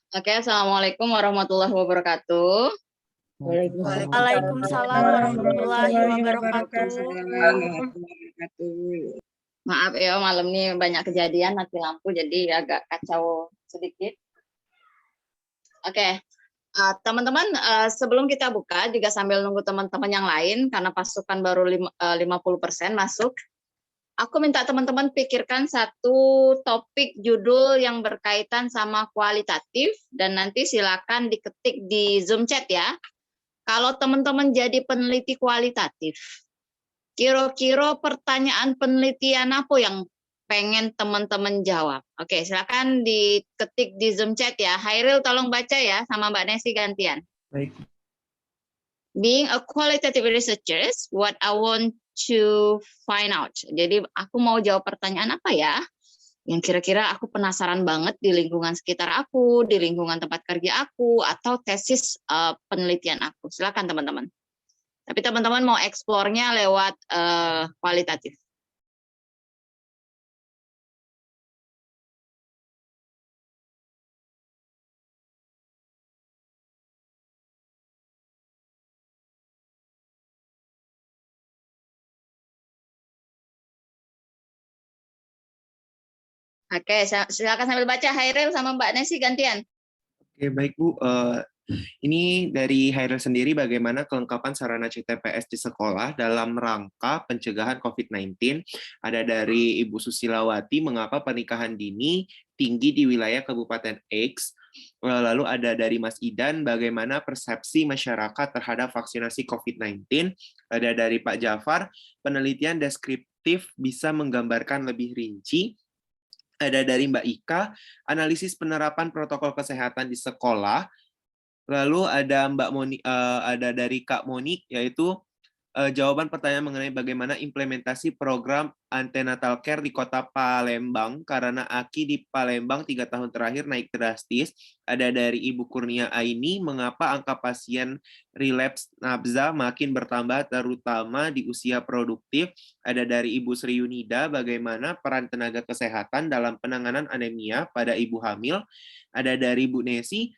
Oke, Assalamualaikum warahmatullahi wabarakatuh. Waalaikumsalam warahmatullahi wabarakatuh. Maaf ya, malam ini banyak kejadian mati lampu, jadi agak kacau sedikit. Oke, teman-teman, sebelum kita buka, juga sambil nunggu teman-teman yang lain, karena pasukan baru 50% masuk, aku minta teman-teman pikirkan satu topik judul yang berkaitan sama kualitatif, dan nanti silakan diketik di Zoom chat ya. Kalau teman-teman jadi peneliti kualitatif, kira-kira pertanyaan penelitian apa yang pengen teman-teman jawab? Oke, silakan diketik di Zoom chat ya. Hairil tolong baca ya, sama Mbak Nesi gantian. Baik. Being a qualitative researcher, what I want to find out. Jadi aku mau jawab pertanyaan apa ya? Yang kira-kira aku penasaran banget di lingkungan sekitar aku, di lingkungan tempat kerja aku, atau tesis penelitian aku. Silakan teman-teman. Tapi teman-teman mau eksplornya lewat kualitatif. Oke, silakan sambil baca. Hairil sama Mbak Nesi gantian. Oke, baik Bu. Ini dari Hairil sendiri, bagaimana kelengkapan sarana CTPS di sekolah dalam rangka pencegahan COVID-19. Ada dari Ibu Susilawati, mengapa pernikahan dini tinggi di wilayah Kabupaten X. Lalu ada dari Mas Idan, bagaimana persepsi masyarakat terhadap vaksinasi COVID-19. Ada dari Pak Jafar, penelitian deskriptif bisa menggambarkan lebih rinci. Ada dari Mbak Ika, analisis penerapan protokol kesehatan di sekolah. Lalu ada ada dari Kak Monik, yaitu jawaban pertanyaan mengenai bagaimana implementasi program antenatal care di Kota Palembang, karena AKI di Palembang 3 tahun terakhir naik drastis. Ada dari Ibu Kurnia Aini, mengapa angka pasien relapse nabza makin bertambah terutama di usia produktif. Ada dari Ibu Sri Yunida, bagaimana peran tenaga kesehatan dalam penanganan anemia pada ibu hamil. Ada dari Bu Nesi,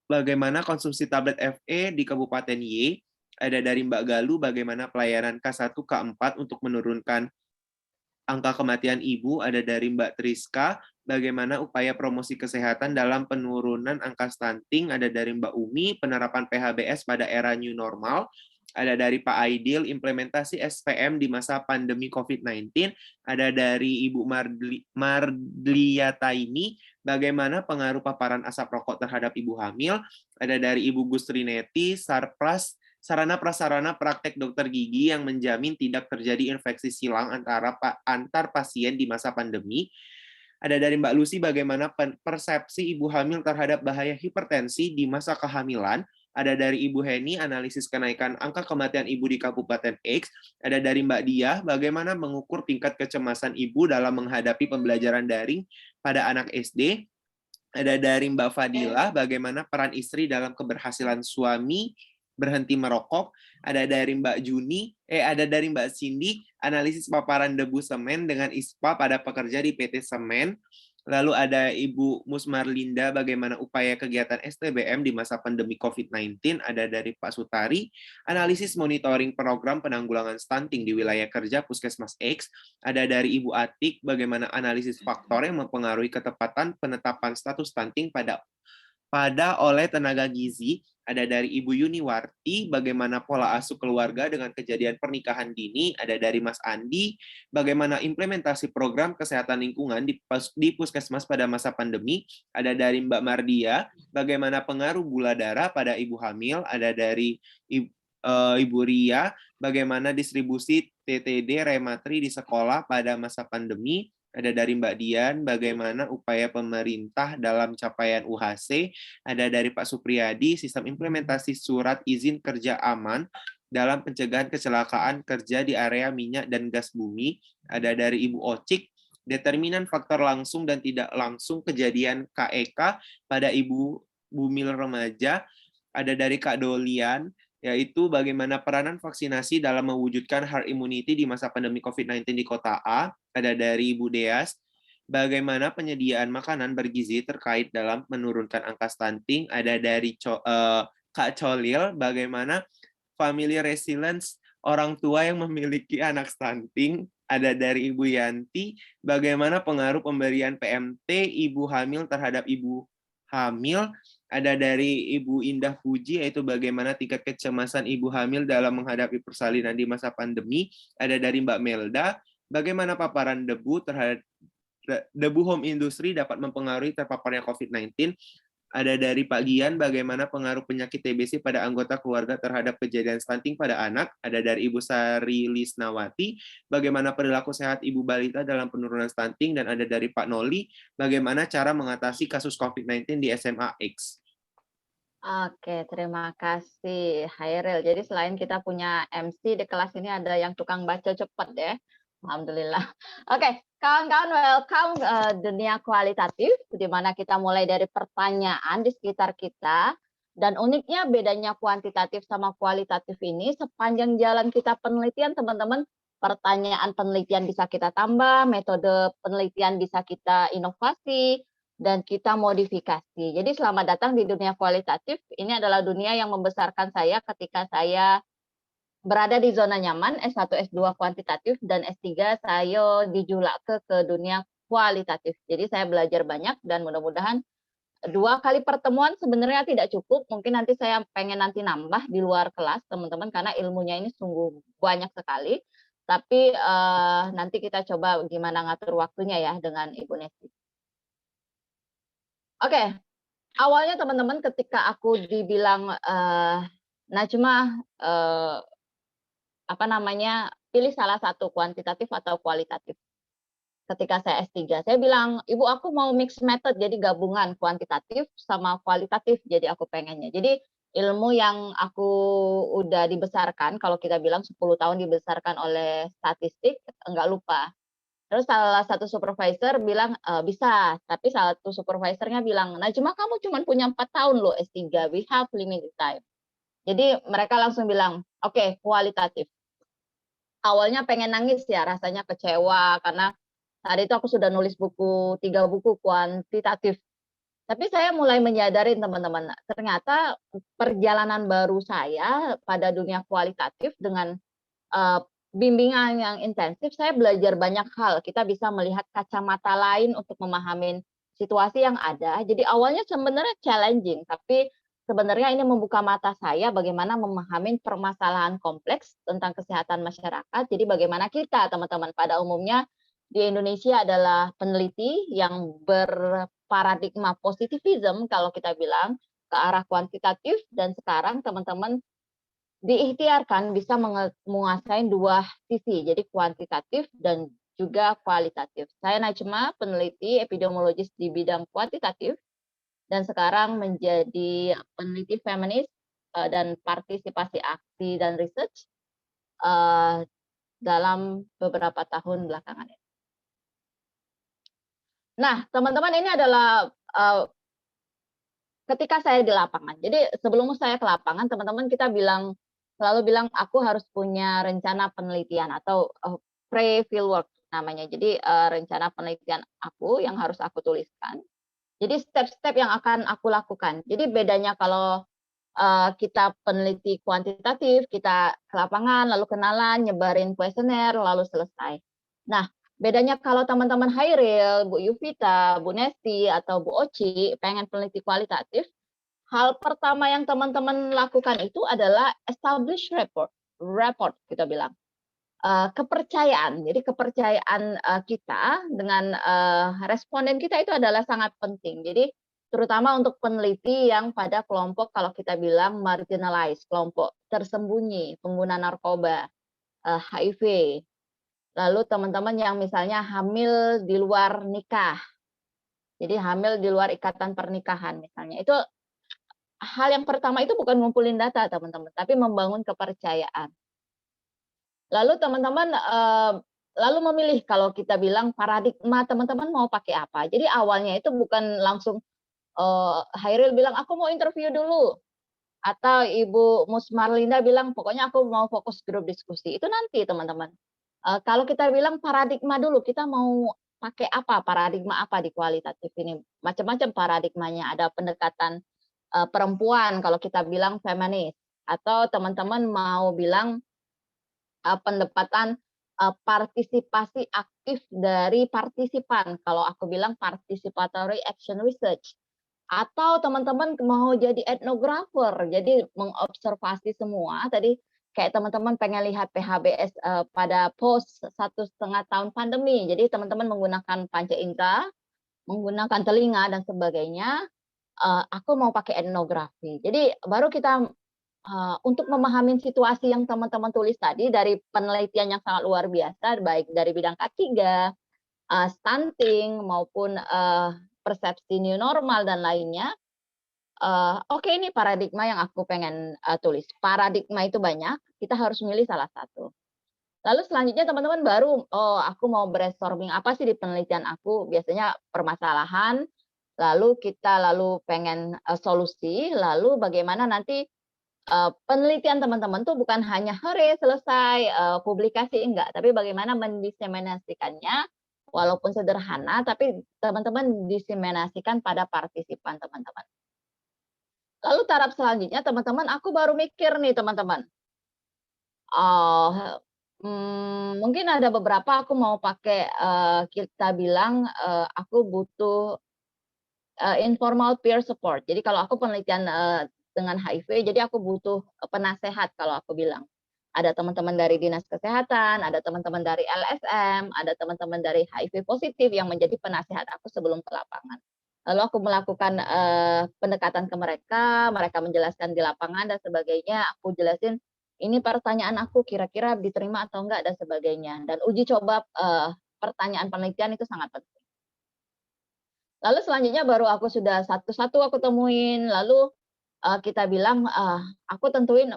bagaimana konsumsi tablet FE di Kabupaten Y. Ada dari Mbak Galuh, bagaimana pelayanan K1, K4 untuk menurunkan angka kematian ibu. Ada dari Mbak Triska, bagaimana upaya promosi kesehatan dalam penurunan angka stunting. Ada dari Mbak Umi, penerapan PHBS pada era new normal. Ada dari Pak Aidil, implementasi SPM di masa pandemi COVID-19. Ada dari Ibu Mardliataini, bagaimana pengaruh paparan asap rokok terhadap ibu hamil. Ada dari Ibu Gustrineti, Sarpras, sarana prasarana praktek dokter gigi yang menjamin tidak terjadi infeksi silang antar pasien di masa pandemi. Ada dari Mbak Lucy, bagaimana persepsi ibu hamil terhadap bahaya hipertensi di masa kehamilan. Ada dari Ibu Heni, analisis kenaikan angka kematian ibu di Kabupaten X. Ada dari Mbak Diah, bagaimana mengukur tingkat kecemasan ibu dalam menghadapi pembelajaran daring pada anak SD. Ada dari Mbak Fadila, bagaimana peran istri dalam keberhasilan suami berhenti merokok. Ada dari ada dari Mbak Cindy, analisis paparan debu semen dengan ISPA pada pekerja di PT Semen. Lalu ada Ibu Musmarlinda, bagaimana upaya kegiatan STBM di masa pandemi COVID-19. Ada dari Pak Sutari, analisis monitoring program penanggulangan stunting di wilayah kerja Puskesmas X. Ada dari Ibu Atik, bagaimana analisis faktor yang mempengaruhi ketepatan penetapan status stunting pada oleh tenaga gizi. Ada dari Ibu Yuniwarti, bagaimana pola asuh keluarga dengan kejadian pernikahan dini. Ada dari Mas Andi, bagaimana implementasi program kesehatan lingkungan di Puskesmas pada masa pandemi. Ada dari Mbak Mardia, bagaimana pengaruh gula darah pada ibu hamil. Ada dari Ibu Ria, bagaimana distribusi TTD Rematri di sekolah pada masa pandemi. Ada dari Mbak Dian, bagaimana upaya pemerintah dalam capaian UHC. Ada dari Pak Supriyadi, sistem implementasi surat izin kerja aman dalam pencegahan kecelakaan kerja di area minyak dan gas bumi. Ada dari Ibu Ocik, determinan faktor langsung dan tidak langsung kejadian KEK pada ibu bumil remaja. Ada dari Kak Dolian, yaitu bagaimana peranan vaksinasi dalam mewujudkan herd immunity di masa pandemi COVID-19 di Kota A. Ada dari Ibu Deas, bagaimana penyediaan makanan bergizi terkait dalam menurunkan angka stunting. Ada dari Kak Colil, bagaimana family resilience orang tua yang memiliki anak stunting. Ada dari Ibu Yanti, bagaimana pengaruh pemberian PMT ibu hamil terhadap ibu hamil. Ada dari Ibu Indah Puji, yaitu bagaimana tingkat kecemasan ibu hamil dalam menghadapi persalinan di masa pandemi. Ada dari Mbak Melda, bagaimana paparan debu terhadap debu home industry dapat mempengaruhi terpaparnya COVID-19. Ada dari Pak Gian, bagaimana pengaruh penyakit TBC pada anggota keluarga terhadap kejadian stunting pada anak. Ada dari Ibu Sari Lisnawati, bagaimana perilaku sehat ibu balita dalam penurunan stunting. Dan ada dari Pak Noli, bagaimana cara mengatasi kasus COVID-19 di SMA X. Oke, terima kasih Hairil. Jadi selain kita punya MC di kelas ini ada yang tukang baca cepat ya. Alhamdulillah. Oke, kawan-kawan welcome dunia kualitatif, di mana kita mulai dari pertanyaan di sekitar kita. Dan uniknya bedanya kuantitatif sama kualitatif ini, sepanjang jalan kita penelitian teman-teman, pertanyaan penelitian bisa kita tambah, metode penelitian bisa kita inovasi, dan kita modifikasi. Jadi selamat datang di dunia kualitatif. Ini adalah dunia yang membesarkan saya ketika saya berada di zona nyaman, S1, S2 kuantitatif, dan S3 saya dijulak ke dunia kualitatif. Jadi saya belajar banyak dan mudah-mudahan 2 kali pertemuan sebenarnya tidak cukup. Mungkin nanti saya pengen nanti nambah di luar kelas, teman-teman, karena ilmunya ini sungguh banyak sekali. Tapi nanti kita coba gimana ngatur waktunya ya dengan Ibu Nesti. Oke, awalnya teman-teman ketika aku dibilang Najma pilih salah satu kuantitatif atau kualitatif. Ketika saya S3, saya bilang, Ibu aku mau mix method, jadi gabungan kuantitatif sama kualitatif, jadi aku pengennya. Jadi ilmu yang aku udah dibesarkan, kalau kita bilang 10 tahun dibesarkan oleh statistik, enggak lupa. Terus salah satu supervisor bilang, bisa, tapi salah satu supervisornya bilang, Najma kamu cuma punya 4 tahun loh S3, we have limited time. Jadi mereka langsung bilang, oke, kualitatif. Awalnya pengen nangis ya, rasanya kecewa karena saat itu aku sudah nulis 3 buku kuantitatif. Tapi saya mulai menyadari teman-teman, ternyata perjalanan baru saya pada dunia kualitatif dengan bimbingan yang intensif, saya belajar banyak hal. Kita bisa melihat kacamata lain untuk memahami situasi yang ada. Jadi awalnya sebenarnya challenging, tapi sebenarnya ini membuka mata saya bagaimana memahami permasalahan kompleks tentang kesehatan masyarakat. Jadi bagaimana kita, teman-teman, pada umumnya di Indonesia adalah peneliti yang berparadigma positivism, kalau kita bilang, ke arah kuantitatif, dan sekarang teman-teman diikhtiarkan bisa menguasai 2 sisi, jadi kuantitatif dan juga kualitatif. Saya Najma, peneliti epidemiologis di bidang kuantitatif, dan sekarang menjadi peneliti feminis dan partisipasi aksi dan research dalam beberapa tahun belakangan ini. Nah, teman-teman, ini adalah ketika saya di lapangan. Jadi sebelum saya ke lapangan, teman-teman kita selalu bilang aku harus punya rencana penelitian atau pre-field work namanya. Jadi rencana penelitian aku yang harus aku tuliskan. Jadi step-step yang akan aku lakukan. Jadi bedanya kalau kita peneliti kuantitatif, kita ke lapangan, lalu kenalan, nyebarin kuesioner, lalu selesai. Nah, bedanya kalau teman-teman Hairil, Bu Yuvita, Bu Nesti, atau Bu Oci pengen peneliti kualitatif, hal pertama yang teman-teman lakukan itu adalah establish rapport kita bilang. Kepercayaan. Jadi kepercayaan kita dengan responden kita itu adalah sangat penting. Jadi terutama untuk peneliti yang pada kelompok kalau kita bilang marginalized, kelompok tersembunyi, pengguna narkoba, HIV. Lalu teman-teman yang misalnya hamil di luar nikah. Jadi hamil di luar ikatan pernikahan misalnya. Itu hal yang pertama itu bukan ngumpulin data teman-teman, tapi membangun kepercayaan. Lalu teman-teman lalu memilih, kalau kita bilang paradigma teman-teman mau pakai apa. Jadi awalnya itu bukan langsung Hairil bilang aku mau interview dulu, atau Ibu Mus Marlinda bilang pokoknya aku mau fokus grup diskusi. Itu nanti teman-teman. Kalau kita bilang paradigma dulu, kita mau pakai apa, paradigma apa di kualitatif ini? Macam-macam paradigmanya, ada pendekatan perempuan kalau kita bilang feminis, atau teman-teman mau bilang pendekatan partisipasi aktif dari partisipan, kalau aku bilang participatory action research. Atau teman-teman mau jadi etnografer, jadi mengobservasi semua. Tadi kayak teman-teman pengen lihat PHBS pada post 1,5 tahun pandemi. Jadi teman-teman menggunakan panca indera, menggunakan telinga dan sebagainya. Aku mau pakai etnografi. Jadi baru kita untuk memahami situasi yang teman-teman tulis tadi dari penelitian yang sangat luar biasa, baik dari bidang K3, stunting maupun persepsi new normal dan lainnya. Oke, ini paradigma yang aku pengen tulis. Paradigma itu banyak, kita harus milih salah satu. Lalu selanjutnya teman-teman baru, oh aku mau brainstorming apa sih di penelitian aku, biasanya permasalahan, lalu kita pengen solusi, lalu bagaimana nanti penelitian teman-teman tuh bukan hanya hore selesai publikasi, enggak, tapi bagaimana mendiseminasikannya, walaupun sederhana, tapi teman-teman diseminasikan pada partisipan teman-teman. Lalu tahap selanjutnya teman-teman, aku baru mikir nih teman-teman. Mungkin ada beberapa aku mau pakai, kita bilang aku butuh informal peer support. Jadi kalau aku penelitian dengan HIV, jadi aku butuh penasehat kalau aku bilang. Ada teman-teman dari dinas kesehatan, ada teman-teman dari LSM, ada teman-teman dari HIV positif yang menjadi penasehat aku sebelum ke lapangan. Lalu aku melakukan pendekatan ke mereka, mereka menjelaskan di lapangan dan sebagainya. Aku jelasin ini pertanyaan aku kira-kira diterima atau enggak dan sebagainya. Dan uji coba pertanyaan penelitian itu sangat penting. Lalu selanjutnya baru aku sudah satu-satu aku temuin, lalu kita bilang aku tentuin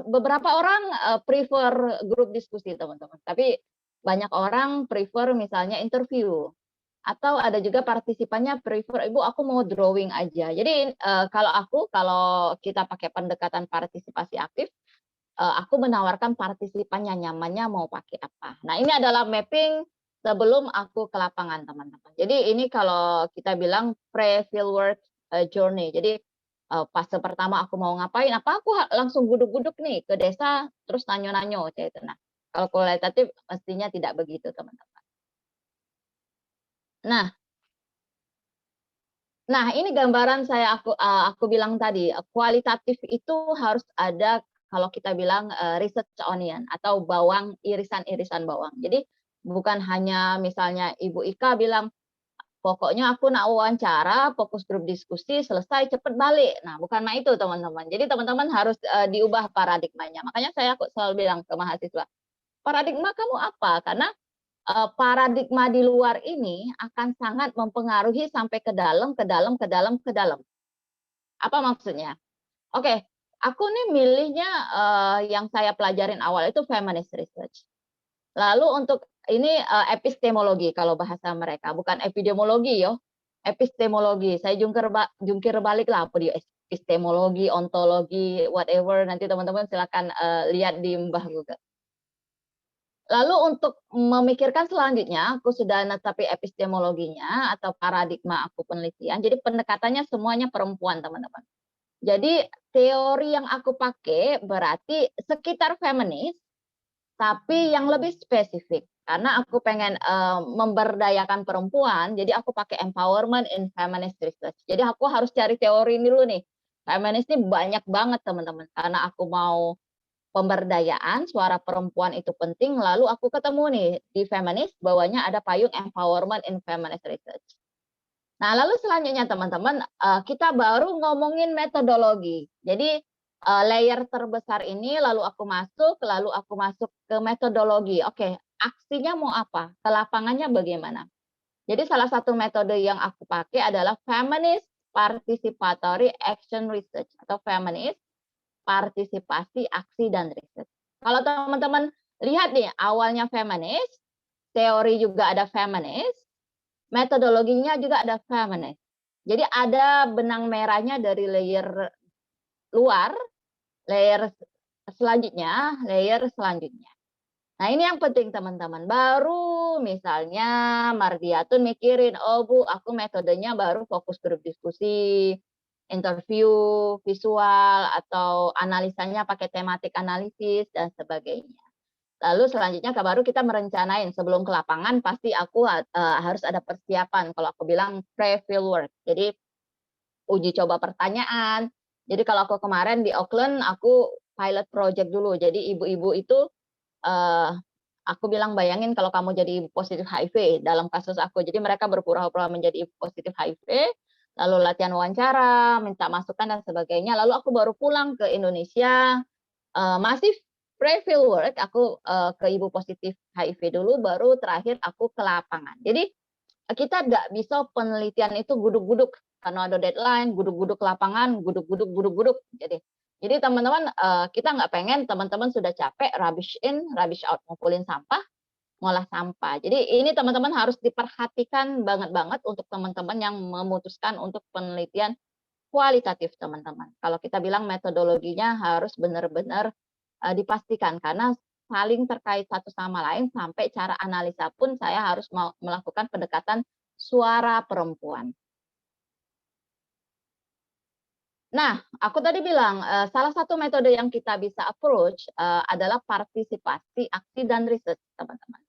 beberapa orang prefer grup diskusi teman-teman, tapi banyak orang prefer misalnya interview. Atau ada juga partisipannya prefer, "Ibu aku mau drawing aja." Jadi kalau kita pakai pendekatan partisipasi aktif, aku menawarkan partisipannya nyamannya mau pakai apa. Nah ini adalah mapping sebelum aku ke lapangan teman-teman. Jadi ini kalau kita bilang pre-fieldwork journey. Jadi fase pertama aku mau ngapain, apa aku langsung guduk-guduk nih ke desa terus nanyo-nanyo itu. Nah kalau kualitatif mestinya tidak begitu teman-teman. Nah, ini gambaran saya aku bilang tadi, kualitatif itu harus ada kalau kita bilang research onion atau bawang, irisan-irisan bawang. Jadi bukan hanya misalnya Ibu Ika bilang, pokoknya aku nak wawancara, fokus grup diskusi, selesai cepet balik. Nah, bukan itu teman-teman. Jadi teman-teman harus diubah paradigmanya. Makanya saya selalu bilang ke mahasiswa, paradigma kamu apa? Karena paradigma di luar ini akan sangat mempengaruhi sampai ke dalam, ke dalam, ke dalam, ke dalam. Apa maksudnya? Oke, aku nih milihnya yang saya pelajarin awal itu feminist research. Lalu untuk ini epistemologi kalau bahasa mereka, bukan epidemiologi yo, epistemologi. Saya jungkir balik lah apa dia epistemologi, ontologi, whatever. Nanti teman-teman silakan lihat di Mbah Google. Lalu untuk memikirkan selanjutnya, aku sudah netapi epistemologinya atau paradigma aku penelitian. Jadi pendekatannya semuanya perempuan, teman-teman. Jadi teori yang aku pakai berarti sekitar feminis, tapi yang lebih spesifik. Karena aku pengen memberdayakan perempuan, jadi aku pakai empowerment in feminist research. Jadi aku harus cari teori dulu nih. Feminis ini banyak banget, teman-teman. Karena aku mau pemberdayaan, suara perempuan itu penting, lalu aku ketemu nih di feminis, bawahnya ada payung empowerment in feminist research. Nah, lalu selanjutnya teman-teman, kita baru ngomongin metodologi. Jadi layer terbesar ini, lalu aku masuk ke metodologi. Oke, aksinya mau apa? Ke lapangannya bagaimana? Jadi salah satu metode yang aku pakai adalah feminist participatory action research atau feminist partisipasi, aksi, dan riset. Kalau teman-teman lihat nih, awalnya feminis, teori juga ada feminis, metodologinya juga ada feminis. Jadi ada benang merahnya dari layer luar, layer selanjutnya. Nah, ini yang penting teman-teman. Baru misalnya Mardiatun mikirin, oh Bu, aku metodenya baru fokus grup diskusi, interview, visual, atau analisanya pakai tematik analisis, dan sebagainya. Lalu selanjutnya baru kita merencanain sebelum ke lapangan pasti aku harus ada persiapan. Kalau aku bilang pre-field work. Jadi uji coba pertanyaan. Jadi kalau aku kemarin di Auckland aku pilot project dulu. Jadi ibu-ibu itu eh, aku bilang bayangin kalau kamu jadi ibu positif HIV dalam kasus aku. Jadi mereka berpura-pura menjadi ibu positif HIV, lalu latihan wawancara, minta masukan dan sebagainya. Lalu aku baru pulang ke Indonesia, masih pre-field work, aku ke ibu positif HIV dulu, baru terakhir aku ke lapangan. Jadi kita nggak bisa penelitian itu guduk-guduk karena ada deadline, guduk-guduk lapangan, guduk-guduk, guduk-guduk. Jadi teman-teman kita nggak pengen teman-teman sudah capek rubbish in, rubbish out, ngumpulin sampah, ngolah sampah. Jadi ini teman-teman harus diperhatikan banget-banget untuk teman-teman yang memutuskan untuk penelitian kualitatif teman-teman. Kalau kita bilang metodologinya harus benar-benar dipastikan karena saling terkait satu sama lain sampai cara analisa pun saya harus melakukan pendekatan suara perempuan. Nah, aku tadi bilang salah satu metode yang kita bisa approach adalah partisipasi, aksi, dan riset, teman-teman.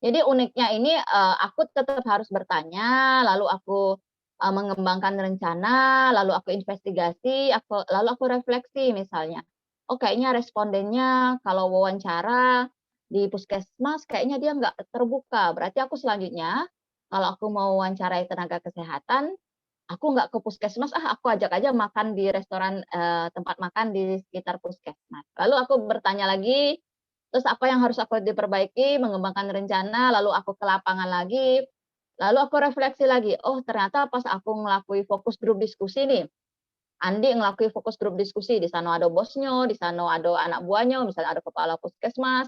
Jadi uniknya ini aku tetap harus bertanya, lalu aku mengembangkan rencana, lalu aku investigasi, lalu aku refleksi misalnya. Oh kayaknya respondennya kalau wawancara di puskesmas kayaknya dia nggak terbuka. Berarti aku selanjutnya kalau aku mau wawancarai tenaga kesehatan, aku nggak ke puskesmas, aku ajak aja makan di restoran tempat makan di sekitar puskesmas. Lalu aku bertanya lagi, terus apa yang harus aku diperbaiki, mengembangkan rencana, lalu aku ke lapangan lagi, lalu aku refleksi lagi, oh ternyata pas aku ngelakui fokus grup diskusi nih, Andi ngelakui fokus grup diskusi, di sana ada bosnya, di sana ada anak buahnya, misalnya ada kepala puskesmas,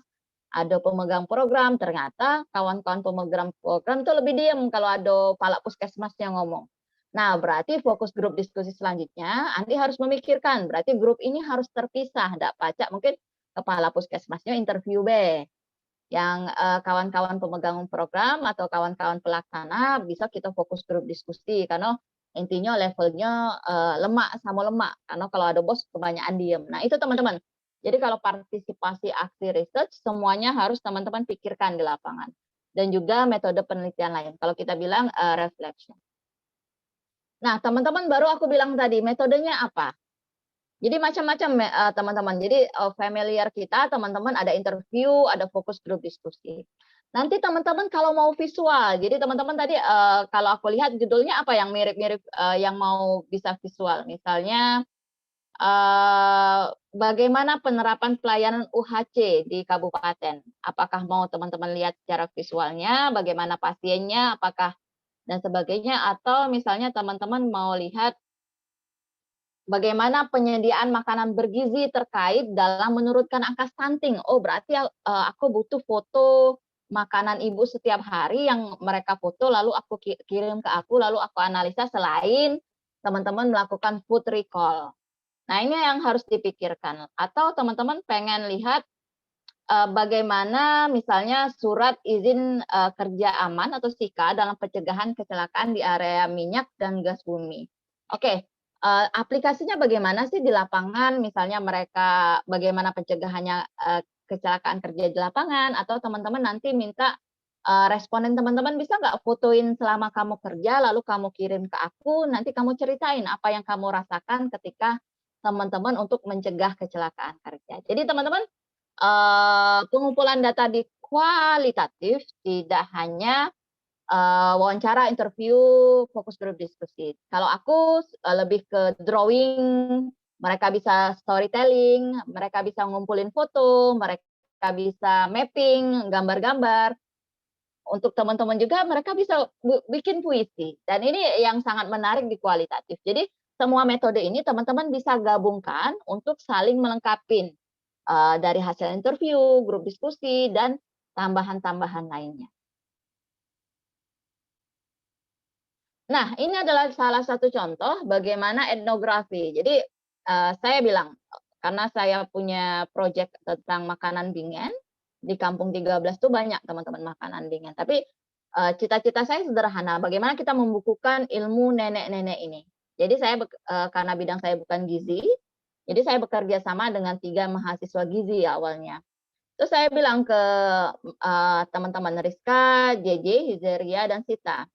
ada pemegang program, ternyata kawan-kawan pemegang program itu lebih diam kalau ada kepala puskesmas yang ngomong. Nah, berarti fokus grup diskusi selanjutnya, Andi harus memikirkan, berarti grup ini harus terpisah, tidak pacak, mungkin kepala puskesmasnya interview B, yang kawan-kawan pemegang program atau kawan-kawan pelaksana bisa kita fokus grup diskusi, karena intinya levelnya lemak sama lemak, karena kalau ada bos kebanyakan diem. Nah itu teman-teman. Jadi kalau partisipasi aksi research semuanya harus teman-teman pikirkan di lapangan. Dan juga metode penelitian lain. Kalau kita bilang reflection. Nah teman-teman baru aku bilang tadi metodenya apa? Jadi macam-macam teman-teman. Jadi familiar kita teman-teman ada interview, ada fokus grup diskusi. Nanti teman-teman kalau mau visual, jadi teman-teman tadi kalau aku lihat judulnya apa yang mirip-mirip yang mau bisa visual. Misalnya bagaimana penerapan pelayanan UHC di kabupaten. Apakah mau teman-teman lihat secara visualnya, bagaimana pasiennya, apakah dan sebagainya, atau misalnya teman-teman mau lihat bagaimana penyediaan makanan bergizi terkait dalam menurunkan angka stunting. Oh, berarti aku butuh foto makanan ibu setiap hari yang mereka foto, lalu aku kirim ke aku, lalu aku analisa selain teman-teman melakukan food recall. Nah, ini yang harus dipikirkan. Atau teman-teman pengen lihat bagaimana misalnya surat izin kerja aman atau SIKA dalam pencegahan kecelakaan di area minyak dan gas bumi. Oke, aplikasinya bagaimana sih di lapangan, misalnya mereka bagaimana pencegahannya kecelakaan kerja di lapangan, atau teman-teman nanti minta responden teman-teman bisa nggak fotoin selama kamu kerja, lalu kamu kirim ke aku, nanti kamu ceritain apa yang kamu rasakan ketika teman-teman untuk mencegah kecelakaan kerja. Jadi teman-teman pengumpulan data di kualitatif tidak hanya wawancara, interview, fokus grup diskusi. Kalau aku lebih ke drawing, mereka bisa storytelling, mereka bisa ngumpulin foto, mereka bisa mapping, gambar-gambar. Untuk teman-teman juga mereka bisa bikin puisi. Dan ini yang sangat menarik di kualitatif. Jadi semua metode ini teman-teman bisa gabungkan untuk saling melengkapi dari hasil interview, grup diskusi, dan tambahan-tambahan lainnya. Nah, ini adalah salah satu contoh bagaimana etnografi. Jadi saya bilang, karena saya punya proyek tentang makanan bingen, di Kampung 13 tuh banyak teman-teman makanan ringan. Tapi cita-cita saya sederhana, bagaimana kita membukukan ilmu nenek-nenek ini. Jadi saya karena bidang saya bukan gizi, jadi saya bekerja sama dengan 3 mahasiswa gizi ya awalnya. Terus saya bilang ke teman-teman Rizka, JJ, Hizeria, dan Sita.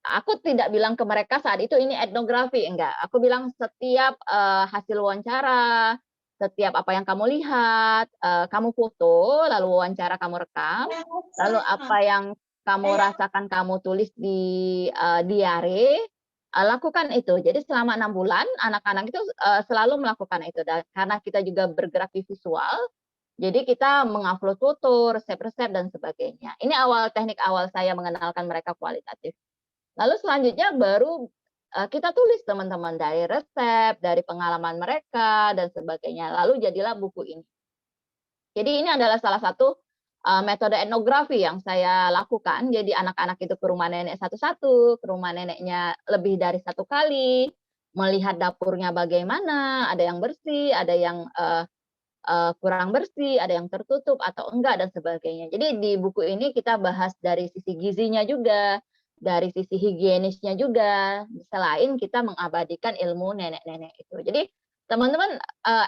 Aku tidak bilang ke mereka saat itu ini etnografi, enggak. Aku bilang setiap hasil wawancara, setiap apa yang kamu lihat, kamu foto, lalu wawancara kamu rekam, lalu apa yang kamu rasakan kamu tulis di diare, lakukan itu. Jadi selama 6 bulan anak-anak itu selalu melakukan itu. Dan karena kita juga bergerak di visual, jadi kita mengupload foto, resep-resep dan sebagainya. Ini teknik awal saya mengenalkan mereka kualitatif. Lalu selanjutnya baru kita tulis teman-teman dari resep, dari pengalaman mereka dan sebagainya. Lalu jadilah buku ini. Jadi ini adalah salah satu metode etnografi yang saya lakukan. Jadi anak-anak itu ke rumah nenek satu-satu, ke rumah neneknya lebih dari 1 kali, melihat dapurnya bagaimana, ada yang bersih, ada yang kurang bersih, ada yang tertutup atau enggak dan sebagainya. Jadi di buku ini kita bahas dari sisi gizinya juga, dari sisi higienisnya juga, selain kita mengabadikan ilmu nenek-nenek itu. Jadi teman-teman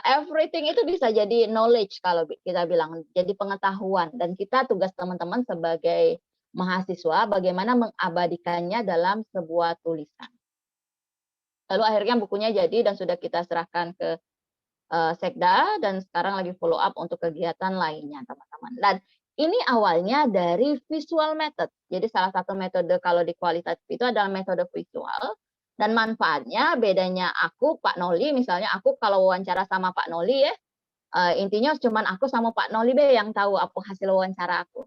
everything itu bisa jadi knowledge kalau kita bilang, jadi pengetahuan, dan kita tugas teman-teman sebagai mahasiswa bagaimana mengabadikannya dalam sebuah tulisan. Lalu akhirnya bukunya jadi dan sudah kita serahkan ke Sekda dan sekarang lagi follow up untuk kegiatan lainnya teman-teman. Dan ini awalnya dari visual method. Jadi salah satu metode kalau di kualitatif itu adalah metode visual, dan manfaatnya bedanya aku, Pak Noli, misalnya aku kalau wawancara sama Pak Noli ya, intinya cuman aku sama Pak Noli yang tahu apa hasil wawancara aku.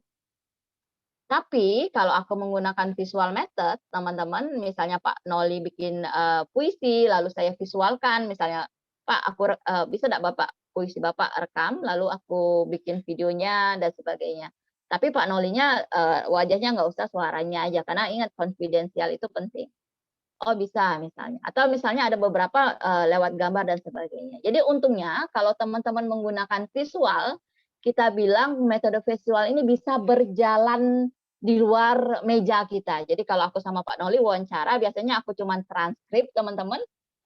Tapi kalau aku menggunakan visual method, teman-teman, misalnya Pak Noli bikin puisi, lalu saya visualkan, misalnya, Pak, aku bisa enggak Bapak puisi Bapak rekam, lalu aku bikin videonya dan sebagainya. Tapi Pak Nolinya wajahnya nggak usah, suaranya aja, karena ingat konfidensial itu penting. Oh bisa misalnya, atau misalnya ada beberapa lewat gambar dan sebagainya. Jadi untungnya kalau teman-teman menggunakan visual, kita bilang metode visual ini bisa berjalan di luar meja kita. Jadi kalau aku sama Pak Noli wawancara, biasanya aku cuma transkrip teman-teman,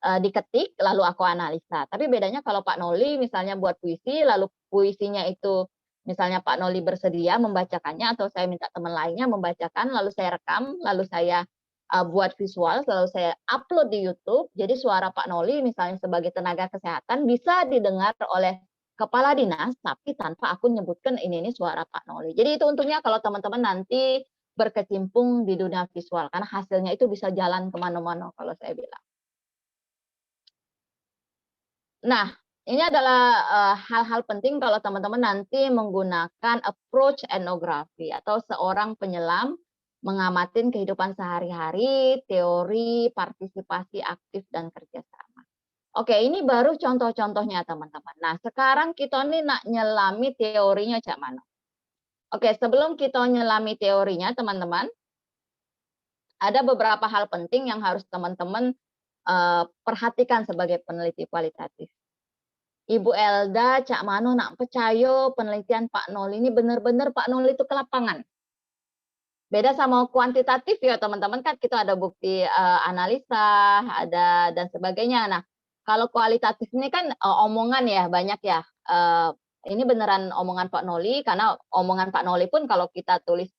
diketik lalu aku analisa. Tapi bedanya kalau Pak Noli misalnya buat puisi, lalu puisinya itu misalnya Pak Noli bersedia membacakannya atau saya minta teman lainnya membacakan, lalu saya rekam, lalu saya buat visual, lalu saya upload di YouTube. Jadi suara Pak Noli misalnya sebagai tenaga kesehatan bisa didengar oleh kepala dinas, tapi tanpa aku nyebutkan ini suara Pak Noli. Jadi itu untungnya kalau teman-teman nanti berkecimpung di dunia visual, karena hasilnya itu bisa jalan kemana-mana kalau saya bilang. Nah, ini adalah hal-hal penting kalau teman-teman nanti menggunakan approach etnografi atau seorang penyelam mengamatin kehidupan sehari-hari, teori, partisipasi aktif, dan kerjasama. Oke, ini baru contoh-contohnya teman-teman. Nah, sekarang kita nih nak nyelami teorinya cak mana. Oke, sebelum kita nyelami teorinya teman-teman, ada beberapa hal penting yang harus teman-teman perhatikan sebagai peneliti kualitatif. Ibu Elda, Cak Mano nak percaya penelitian Pak Noli ini benar-benar Pak Noli itu ke lapangan. Beda sama kuantitatif ya teman-teman, kan kita ada bukti analisa, ada dan sebagainya. Nah, kalau kualitatif ini kan omongan ya, banyak ya. Ini beneran omongan Pak Noli, karena omongan Pak Noli pun kalau kita tulis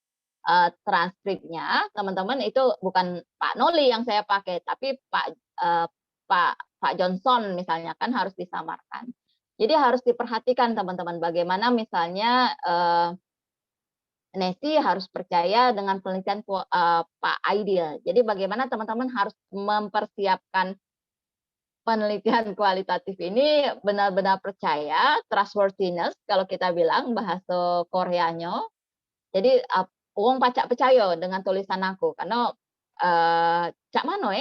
transkripnya, teman-teman itu bukan Pak Noli yang saya pakai, tapi Pak Johnson misalnya, kan harus disamarkan. Jadi harus diperhatikan teman-teman bagaimana misalnya Nesi harus percaya dengan penelitian Pak Aidil. Jadi bagaimana teman-teman harus mempersiapkan penelitian kualitatif ini benar-benar percaya, trustworthiness kalau kita bilang bahasa Koreanya. Jadi uang pacak percaya dengan tulisan aku, karena cak mano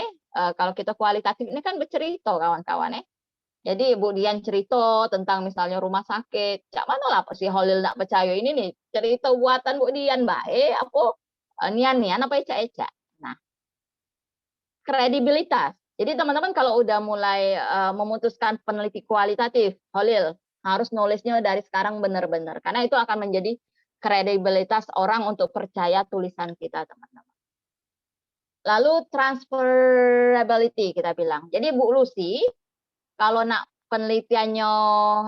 kalau kita kualitatif ini kan bercerita kawan-kawan Jadi Bu Dian cerita tentang misalnya rumah sakit, cak mana lah si Holil nak percaya ini nih cerita buatan Bu Dian baik, aku nian-nian apa ecak-ecak. Nah, kredibilitas. Jadi teman-teman kalau udah mulai memutuskan peneliti kualitatif, Holil, Harus nulisnya dari sekarang benar-benar, karena itu akan menjadi kredibilitas orang untuk percaya tulisan kita, teman-teman. Lalu transferability kita bilang. Jadi Bu Lucy, kalau nak penelitiannya